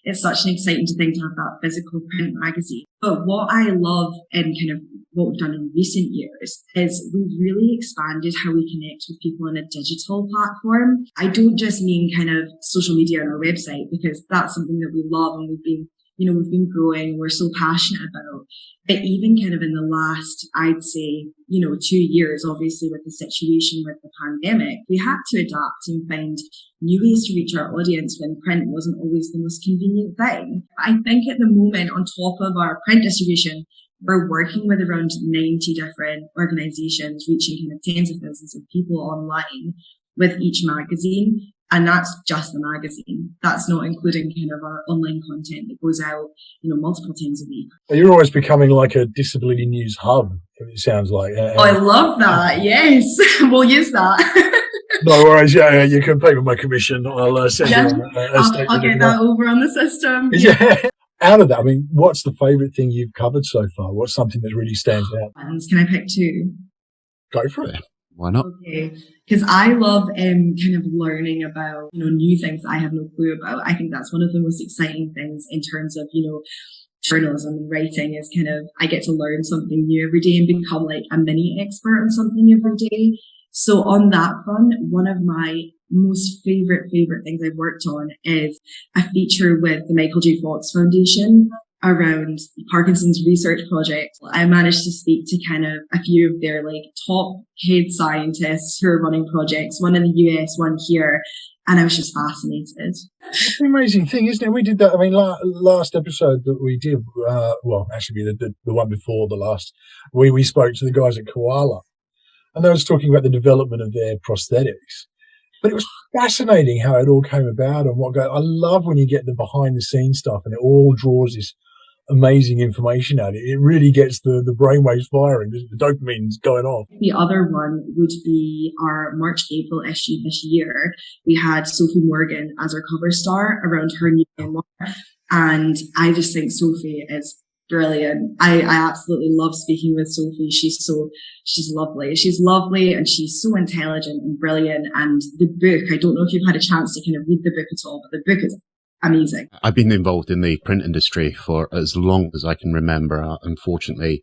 S8: It's such an exciting thing to have that physical print magazine. But what I love and kind of what we've done in recent years is we've really expanded how we connect with people on a digital platform. I don't just mean kind of social media on our website, because that's something that we love and we've been growing, we're so passionate about. But even kind of in the last, I'd say, 2 years, obviously with the situation with the pandemic, we had to adapt and find new ways to reach our audience when print wasn't always the most convenient thing. I think at the moment, on top of our print distribution, we're working with around 90 different organizations, reaching kind of tens of thousands of people online with each magazine. And that's just the magazine. That's not including kind of our online content that goes out, multiple times a week.
S1: You're always becoming like a disability news hub, it sounds like.
S8: I love that. Yes, we'll use that.
S1: No worries. Yeah, you can pay with my commission. I'll send you a statement.
S8: I'll get that over on the system.
S1: Yeah. Out of that, I mean, what's the favourite thing you've covered so far? What's something that really stands out?
S8: Can I pick two?
S1: Go for it.
S9: Why not?
S8: Okay, because I love kind of learning about new things I have no clue about. I think that's one of the most exciting things in terms of journalism and writing is kind of I get to learn something new every day and become like a mini expert on something every day. So on that front, one of my most favorite things I've worked on is a feature with the Michael J. Fox Foundation around Parkinson's research project. I managed to speak to kind of a few of their like top head scientists who are running projects, one in the US, one here, and I was just fascinated.
S1: It's an amazing thing, isn't it? We did that. I mean, last episode that we did, actually the one before the last, we spoke to the guys at Koala, and they was talking about the development of their prosthetics. But it was fascinating how it all came about and what goes. I love when you get the behind the scenes stuff and it all draws this amazing information out. It really gets the brainwaves firing, the dopamine's going off.
S8: The other one would be our March-April issue this year. We had Sophie Morgan as our cover star around her new memoir. And I just think Sophie is brilliant. I absolutely love speaking with Sophie. She's lovely. She's lovely and she's so intelligent and brilliant. And the book, I don't know if you've had a chance to kind of read the book at all, but the book is amazing.
S9: I've been involved in the print industry for as long as I can remember. Unfortunately,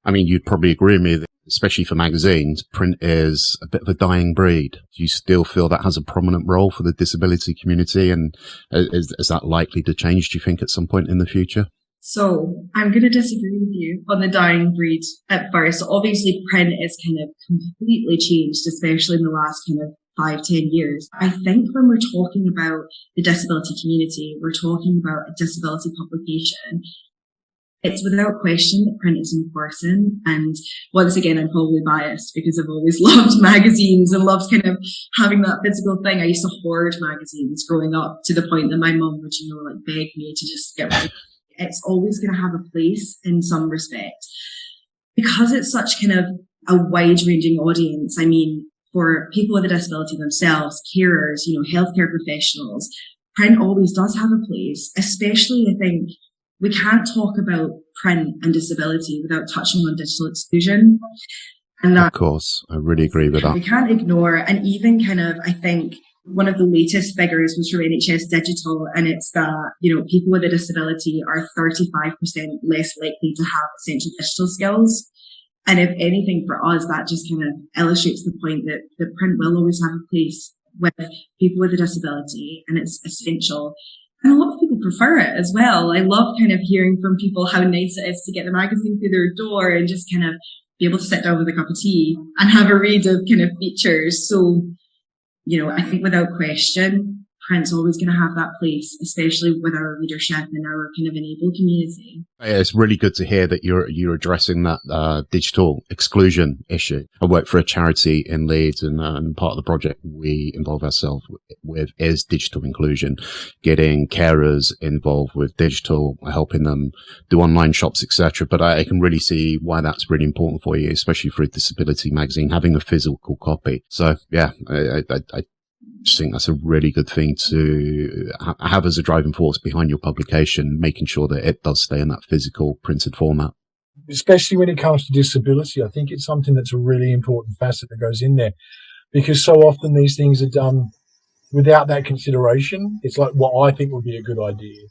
S9: I mean, you'd probably agree with me that, especially for magazines, print is a bit of a dying breed. Do you still feel that has a prominent role for the disability community? And is that likely to change, do you think, at some point in the future?
S8: So I'm going to disagree with you on the dying breed at first. So obviously print is kind of completely changed, especially in the last kind of 5-10 years. I think when we're talking about the disability community, we're talking about a disability publication. It's without question that print is important. And once again, I'm probably biased because I've always loved magazines and loved kind of having that physical thing. I used to hoard magazines growing up to the point that my mum would, like beg me to just get rid of it. It's always going to have a place in some respect because it's such kind of a wide ranging audience. I mean, for people with a disability themselves, carers, healthcare professionals, print always does have a place, especially I think we can't talk about print and disability without touching on digital exclusion. And that,
S9: of course, I really agree with that.
S8: We can't ignore, and even kind of, I think, one of the latest figures was from NHS Digital, and it's that, people with a disability are 35% less likely to have essential digital skills. And if anything for us, that just kind of illustrates the point that print will always have a place with people with a disability, and it's essential. And a lot of people prefer it as well. I love kind of hearing from people how nice it is to get the magazine through their door and just kind of be able to sit down with a cup of tea and have a read of kind of features. So, I think without question, print's always going to have that place, especially with our readership and our kind of enabled community.
S9: It's really good to hear that you're addressing that digital exclusion issue. I work for a charity in Leeds, and part of the project we involve ourselves with is digital inclusion, getting carers involved with digital, helping them do online shops, etc. But I can really see why that's really important for you, especially for a disability magazine, having a physical copy. So yeah, I just think that's a really good thing to have as a driving force behind your publication, making sure that it does stay in that physical printed format.
S1: Especially when it comes to disability, I think it's something that's a really important facet that goes in there, because so often these things are done without that consideration. It's like what I think would be a good idea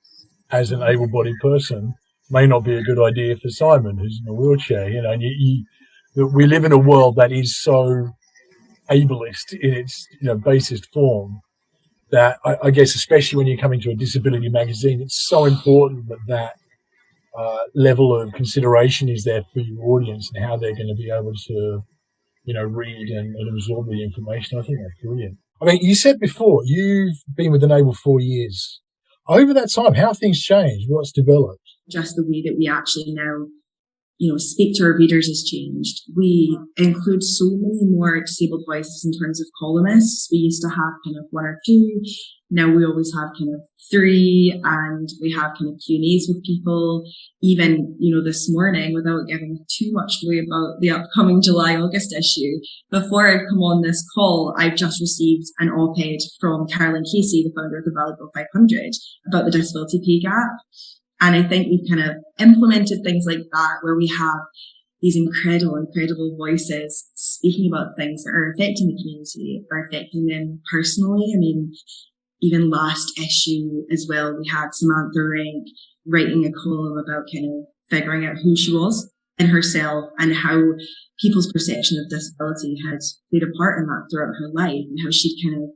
S1: as an able-bodied person may not be a good idea for Simon, who's in a wheelchair. And we live in a world that is so ableist in its basest form that I guess, especially when you come into a disability magazine, it's so important that level of consideration is there for your audience and how they're going to be able to read and absorb the information. I think that's brilliant. I mean, you said before you've been with Enable 4 years. Over that time, how have things changed? What's developed?
S8: Just the way that we actually now speak to our readers has changed. We include so many more disabled voices in terms of columnists. We used to have kind of 1 or 2. Now we always have kind of 3, and we have kind of Q&As with people. Even, this morning, without giving too much away about the upcoming July-August issue, before I've come on this call, I've just received an op-ed from Carolyn Casey, the founder of the Valuable 500, about the disability pay gap. And I think we've kind of implemented things like that, where we have these incredible voices speaking about things that are affecting the community, are affecting them personally. I mean, even last issue as well, we had Samantha Rank writing a column about kind of figuring out who she was in herself and how people's perception of disability had played a part in that throughout her life, and how she kind of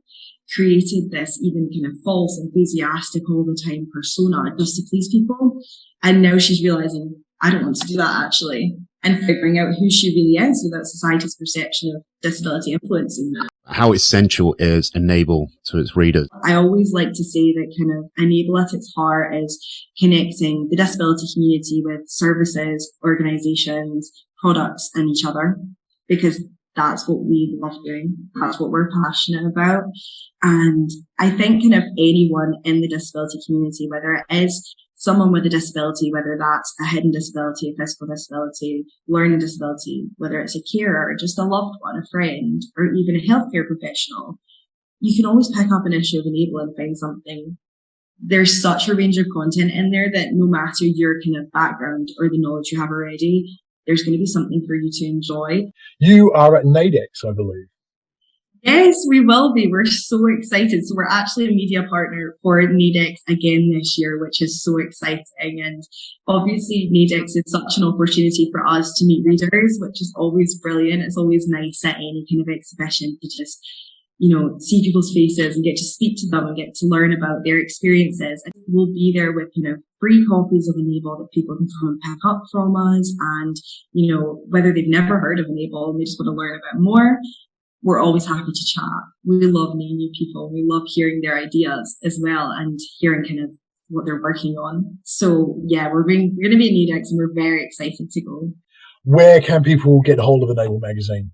S8: created this even kind of false, enthusiastic all the time persona just to please people. And now she's realizing, I don't want to do that actually, and figuring out who she really is without society's perception of disability influencing that.
S9: How essential is Enable to its readers?
S8: I always like to say that kind of Enable at its heart is connecting the disability community with services, organisations, products and each other, because that's what we love doing. That's what we're passionate about. And I think kind of anyone in the disability community, whether it is someone with a disability, whether that's a hidden disability, a physical disability, learning disability, whether it's a carer, just a loved one, a friend, or even a healthcare professional, you can always pick up an issue of Enable and find something. There's such a range of content in there that no matter your kind of background or the knowledge you have already, there's going to be something for you to enjoy.
S1: You are at Naidex, I believe.
S8: Yes, we will be. We're so excited. So we're actually a media partner for Naidex again this year, which is so exciting. And obviously Naidex is such an opportunity for us to meet readers, which is always brilliant. It's always nice at any kind of exhibition to just, see people's faces and get to speak to them and get to learn about their experiences. And we'll be there with, free copies of Enable that people can come and pick up from us. And, whether they've never heard of Enable and they just want to learn a bit more, we're always happy to chat. We love meeting new people. We love hearing their ideas as well and hearing kind of what they're working on. So yeah, we're going to be in Naidex and we're very excited to go.
S1: Where can people get hold of Enable magazine?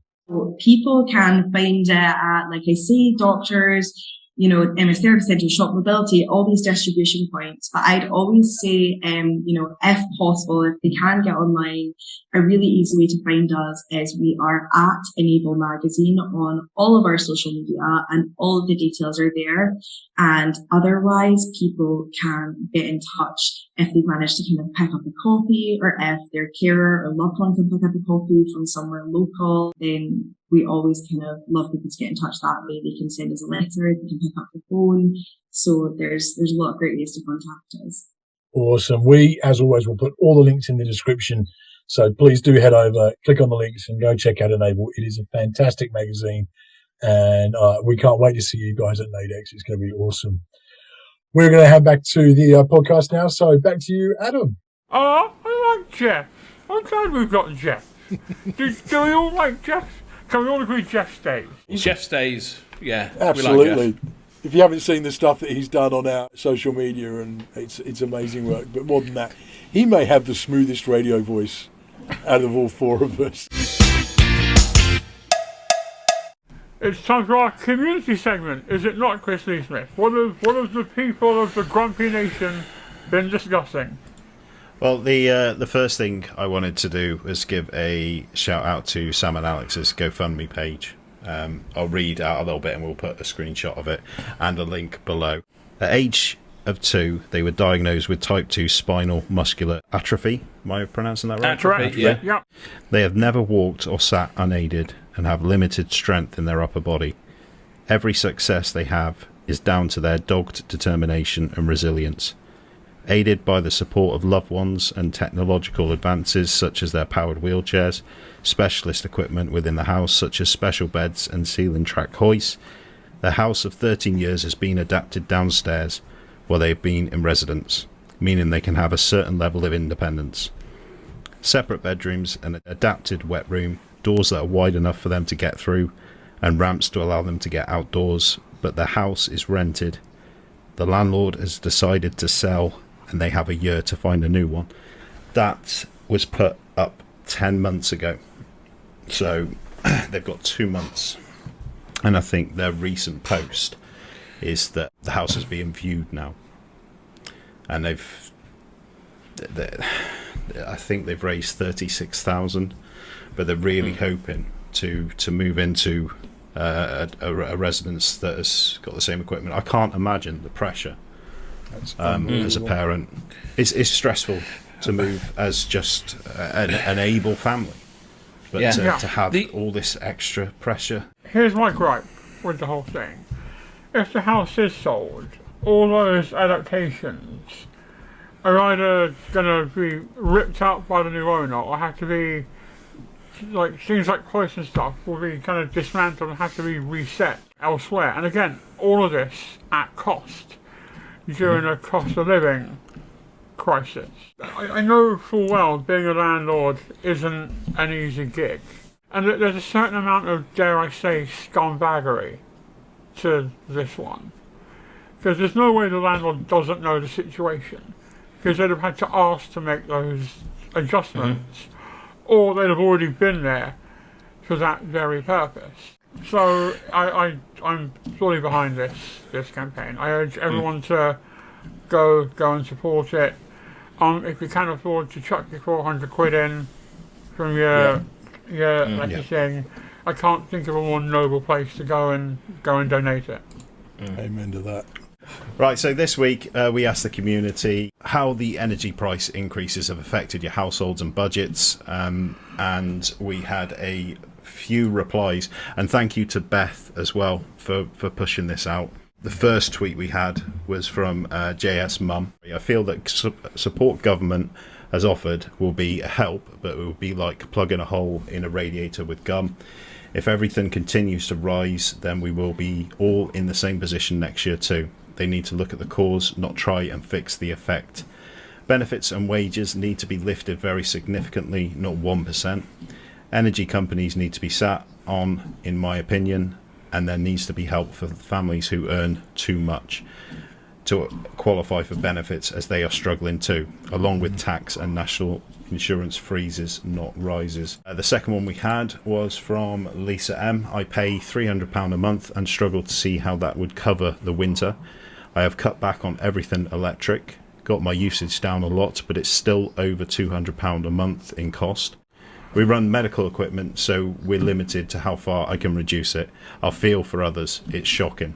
S8: People can find it at, like I say, doctors, MS Therapy Centre, Shop Mobility, all these distribution points. But I'd always say, if possible, if they can get online, a really easy way to find us is we are at Enable Magazine on all of our social media, and all of the details are there. And otherwise, people can get in touch if they manage to kind of pick up a copy, or if their carer or loved one can pick up a copy from somewhere local, then we always kind of love people to get in touch that way. They can send us a letter, they can pick up the phone. So there's a lot of great ways to contact us.
S1: Awesome. We, as always, will put all the links in the description. So please do head over, click on the links and go check out Enable. It is a fantastic magazine. And we can't wait to see you guys at Naidex. It's going to be awesome. We're going to head back to the podcast now. So back to you, Adam.
S2: Oh, I like Jeff. I'm glad we've got Jeff. do we all like Jeff? Can we all agree Jeff stays?
S4: Jeff stays, yeah.
S1: Absolutely.
S4: We like Jeff.
S1: If you haven't seen the stuff that he's done on our social media, and it's amazing work. But more than that, he may have the smoothest radio voice out of all four of us.
S2: It's time for our community segment, is it not, Chris Lee Smith? What have the people of the Grumpy Nation been discussing?
S3: Well, the first thing I wanted to do was give a shout out to Sam and Alex's GoFundMe page. I'll read out a little bit and we'll put a screenshot of it and a link below. At age of 2, they were diagnosed with type 2 spinal muscular atrophy. Am I pronouncing that right?
S4: Atrophy, yeah.
S3: They have never walked or sat unaided and have limited strength in their upper body. Every success they have is down to their dogged determination and resilience. Aided by the support of loved ones and technological advances such as their powered wheelchairs, specialist equipment within the house such as special beds and ceiling track hoists, their house of 13 years has been adapted downstairs where they have been in residence, meaning they can have a certain level of independence. Separate bedrooms, an adapted wet room, doors that are wide enough for them to get through, and ramps to allow them to get outdoors, but their house is rented. The landlord has decided to sell and they have a year to find a new one. That was put up 10 months ago. So they've got 2 months. And I think their recent post is that the house is being viewed now. And I think they've raised 36,000, but they're really hoping to move into a residence that has got the same equipment. I can't imagine the pressure as a parent. It's stressful to move as just an able family, but to have all this extra pressure.
S2: Here's my gripe with the whole thing. If the house is sold, all those adaptations are either going to be ripped out by the new owner or have to be, like, things like price and stuff will be kind of dismantled and have to be reset elsewhere. And again, all of this at cost during a cost of living crisis. I know full well being a landlord isn't an easy gig. And there's a certain amount of, dare I say, scumbaggery to this one. Because there's no way the landlord doesn't know the situation. Because they'd have had to ask to make those adjustments. Or they'd have already been there for that very purpose. So I'm fully behind this campaign. I urge everyone to go and support it. If you can afford to chuck your 400 quid in from your thing, I can't think of a more noble place to go and donate it.
S1: Amen to that.
S3: Right, so this week we asked the community how the energy price increases have affected your households and budgets, and we had a few replies, and thank you to Beth as well for pushing this out. The first tweet we had was from JS Mum. I feel that support government has offered will be a help, but it will be like plugging a hole in a radiator with gum. If everything continues to rise, then we will be all in the same position next year too. They need to look at the cause, not try and fix the effect. Benefits and wages need to be lifted very significantly, not 1%. Energy companies need to be sat on, in my opinion, and there needs to be help for families who earn too much to qualify for benefits, as they are struggling too, along with tax and national insurance freezes, not rises. The second one we had was from Lisa M. I pay £300 a month and struggle to see how that would cover the winter. I have cut back on everything electric, got my usage down a lot, but it's still over £200 a month in cost. We run medical equipment, so we're limited to how far I can reduce it. I'll feel for others. It's shocking.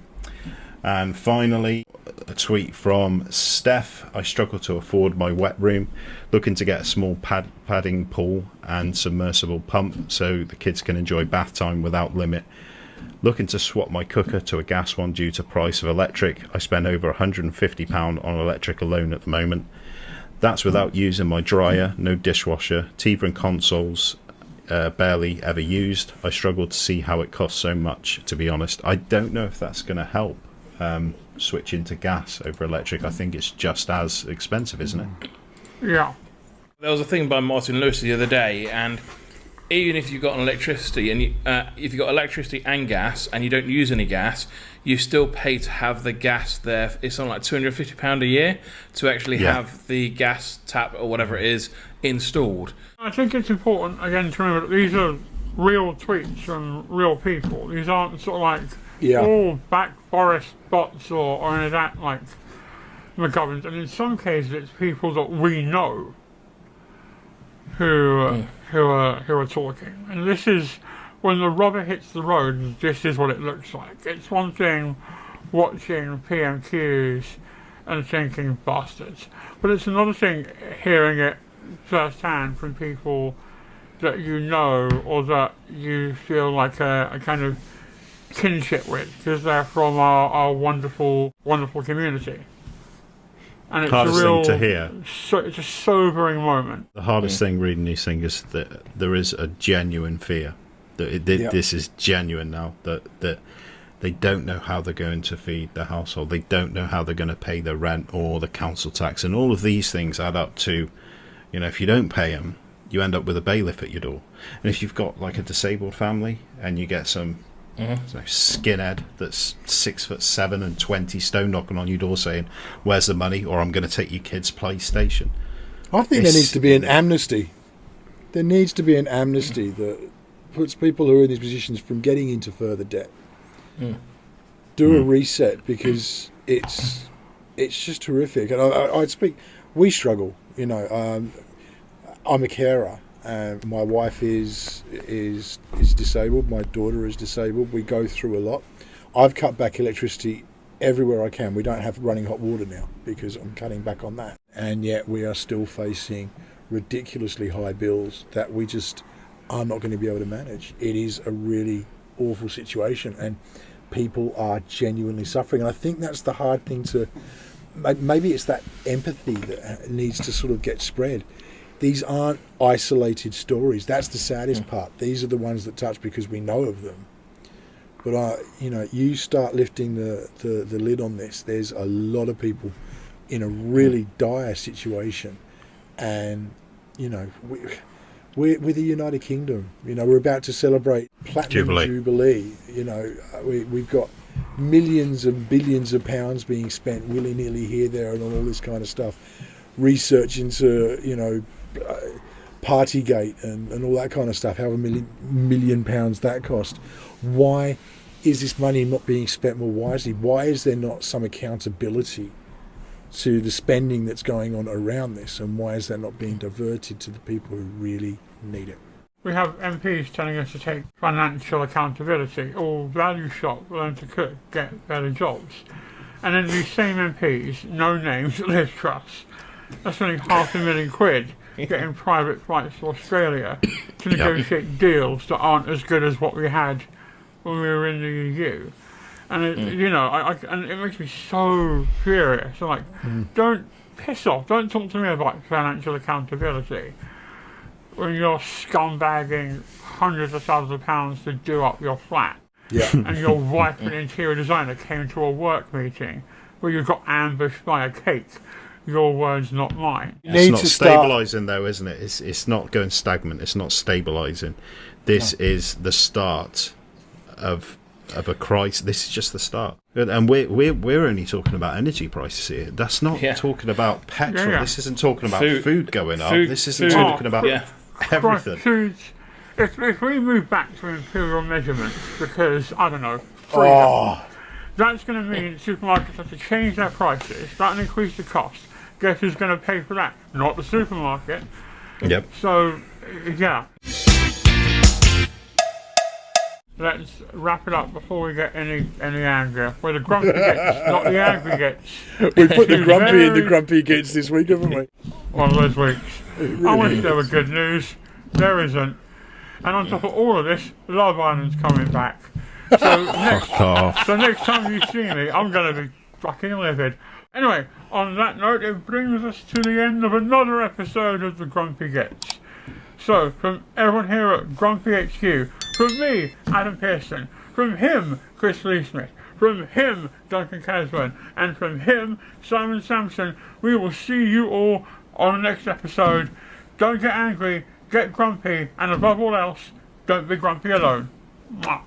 S3: And finally, a tweet from Steph. I struggle to afford my wet room. Looking to get a small padding pool and submersible pump so the kids can enjoy bath time without limit. Looking to swap my cooker to a gas one due to price of electric. I spend over £150 on electric alone at the moment. That's without using my dryer, no dishwasher, TV and consoles barely ever used. I struggle to see how it costs so much, to be honest. I don't know if that's going to help switching to gas over electric. I think it's just as expensive, isn't it?
S2: Yeah.
S4: There was a thing by Martin Lewis the other day, and even if you've got electricity and if you've got electricity and gas and you don't use any gas, you still pay to have the gas there. It's something like £250 a year to actually have the gas tap or whatever it is installed.
S2: I think it's important, again, to remember that these are real tweets from real people. These aren't sort of like all back Boris bots or any of that, like McGovern's. And in some cases, it's people that we know who are talking. And this is, when the rubber hits the road, this is what it looks like. It's one thing watching PMQs and thinking bastards, but it's another thing hearing it firsthand from people that you know or that you feel like a kind of kinship with, because they're from our wonderful, wonderful community. And it's
S3: hardest
S2: a real
S3: thing to hear.
S2: It's a sobering moment.
S3: The hardest thing reading these things is that there is a genuine fear that this is genuine now, that they don't know how they're going to feed their household, they don't know how they're going to pay their rent or the council tax, and all of these things add up to, you know, if you don't pay them, you end up with a bailiff at your door. And if you've got like a disabled family and you get some skinhead that's 6'7" and 20 stone knocking on your door saying, "Where's the money?" or "I'm going to take your kid's PlayStation."
S1: I think there needs to be an amnesty There needs to be an amnesty that puts people who are in these positions from getting into further debt. Do a reset, because it's just horrific. And I'd speak. We struggle. You know, I'm a carer. My wife is disabled. My daughter is disabled. We go through a lot. I've cut back electricity everywhere I can. We don't have running hot water now because I'm cutting back on that. And yet we are still facing ridiculously high bills that we just are not going to be able to manage. It is a really awful situation, and people are genuinely suffering. And I think that's the hard thing to... Maybe it's that empathy that needs to sort of get spread. These aren't isolated stories. That's the saddest part. These are the ones that touch because we know of them. But you start lifting the lid on this. There's a lot of people in a really dire situation, and we're the United Kingdom. We're about to celebrate Platinum Jubilee. We've got millions and billions of pounds being spent willy-nilly here, there, and on all this kind of stuff. Research into Partygate and all that kind of stuff. However million pounds that cost. Why is this money not being spent more wisely? Why is there not some accountability to the spending that's going on around this, and why is that not being diverted to the people who really need it?
S2: We have MPs telling us to take financial accountability, or value shop, learn to cook, get better jobs. And then these same MPs, no names, Liz Truss, that's only £500,000 getting private flights to Australia to negotiate deals that aren't as good as what we had when we were in the EU. And it makes me so furious. I'm like, don't piss off. Don't talk to me about financial accountability when you're scumbagging hundreds of thousands of pounds to do up your flat.
S1: Yeah.
S2: And your wife, an interior designer, came to a work meeting where you got ambushed by a cake. Your words, not mine.
S3: It's not stabilising, though, isn't it? It's not going stagnant. It's not stabilising. This is the start of a crisis. This is just the start, and we're only talking about energy prices here. That's not talking about petrol. Yeah. This isn't talking about food going up. This isn't talking about everything.
S2: Foods. If we move back to imperial measurements, because I don't know, freedom, that's going to mean supermarkets have to change their prices. That'll increase the cost. Guess who's going to pay for that? Not the supermarket.
S3: Yep.
S2: So, yeah. Let's wrap it up before we get any angrier. We're the grumpy gits, not the angry gits.
S1: We put the grumpy in the grumpy gits this week, haven't we?
S2: One of those weeks. Really I wish there were good news. There isn't. And on top of all of this, Love Island's coming back. So next time you see me, I'm going to be fucking livid. Anyway, on that note, it brings us to the end of another episode of the Grumpy Gits. So, from everyone here at Grumpy HQ, from me, Adam Pearson, from him, Chris Lee-Smith, from him, Duncan Casburn, and from him, Simon Sampson, we will see you all on the next episode. Don't get angry, get grumpy, and above all else, don't be grumpy alone. Mwah.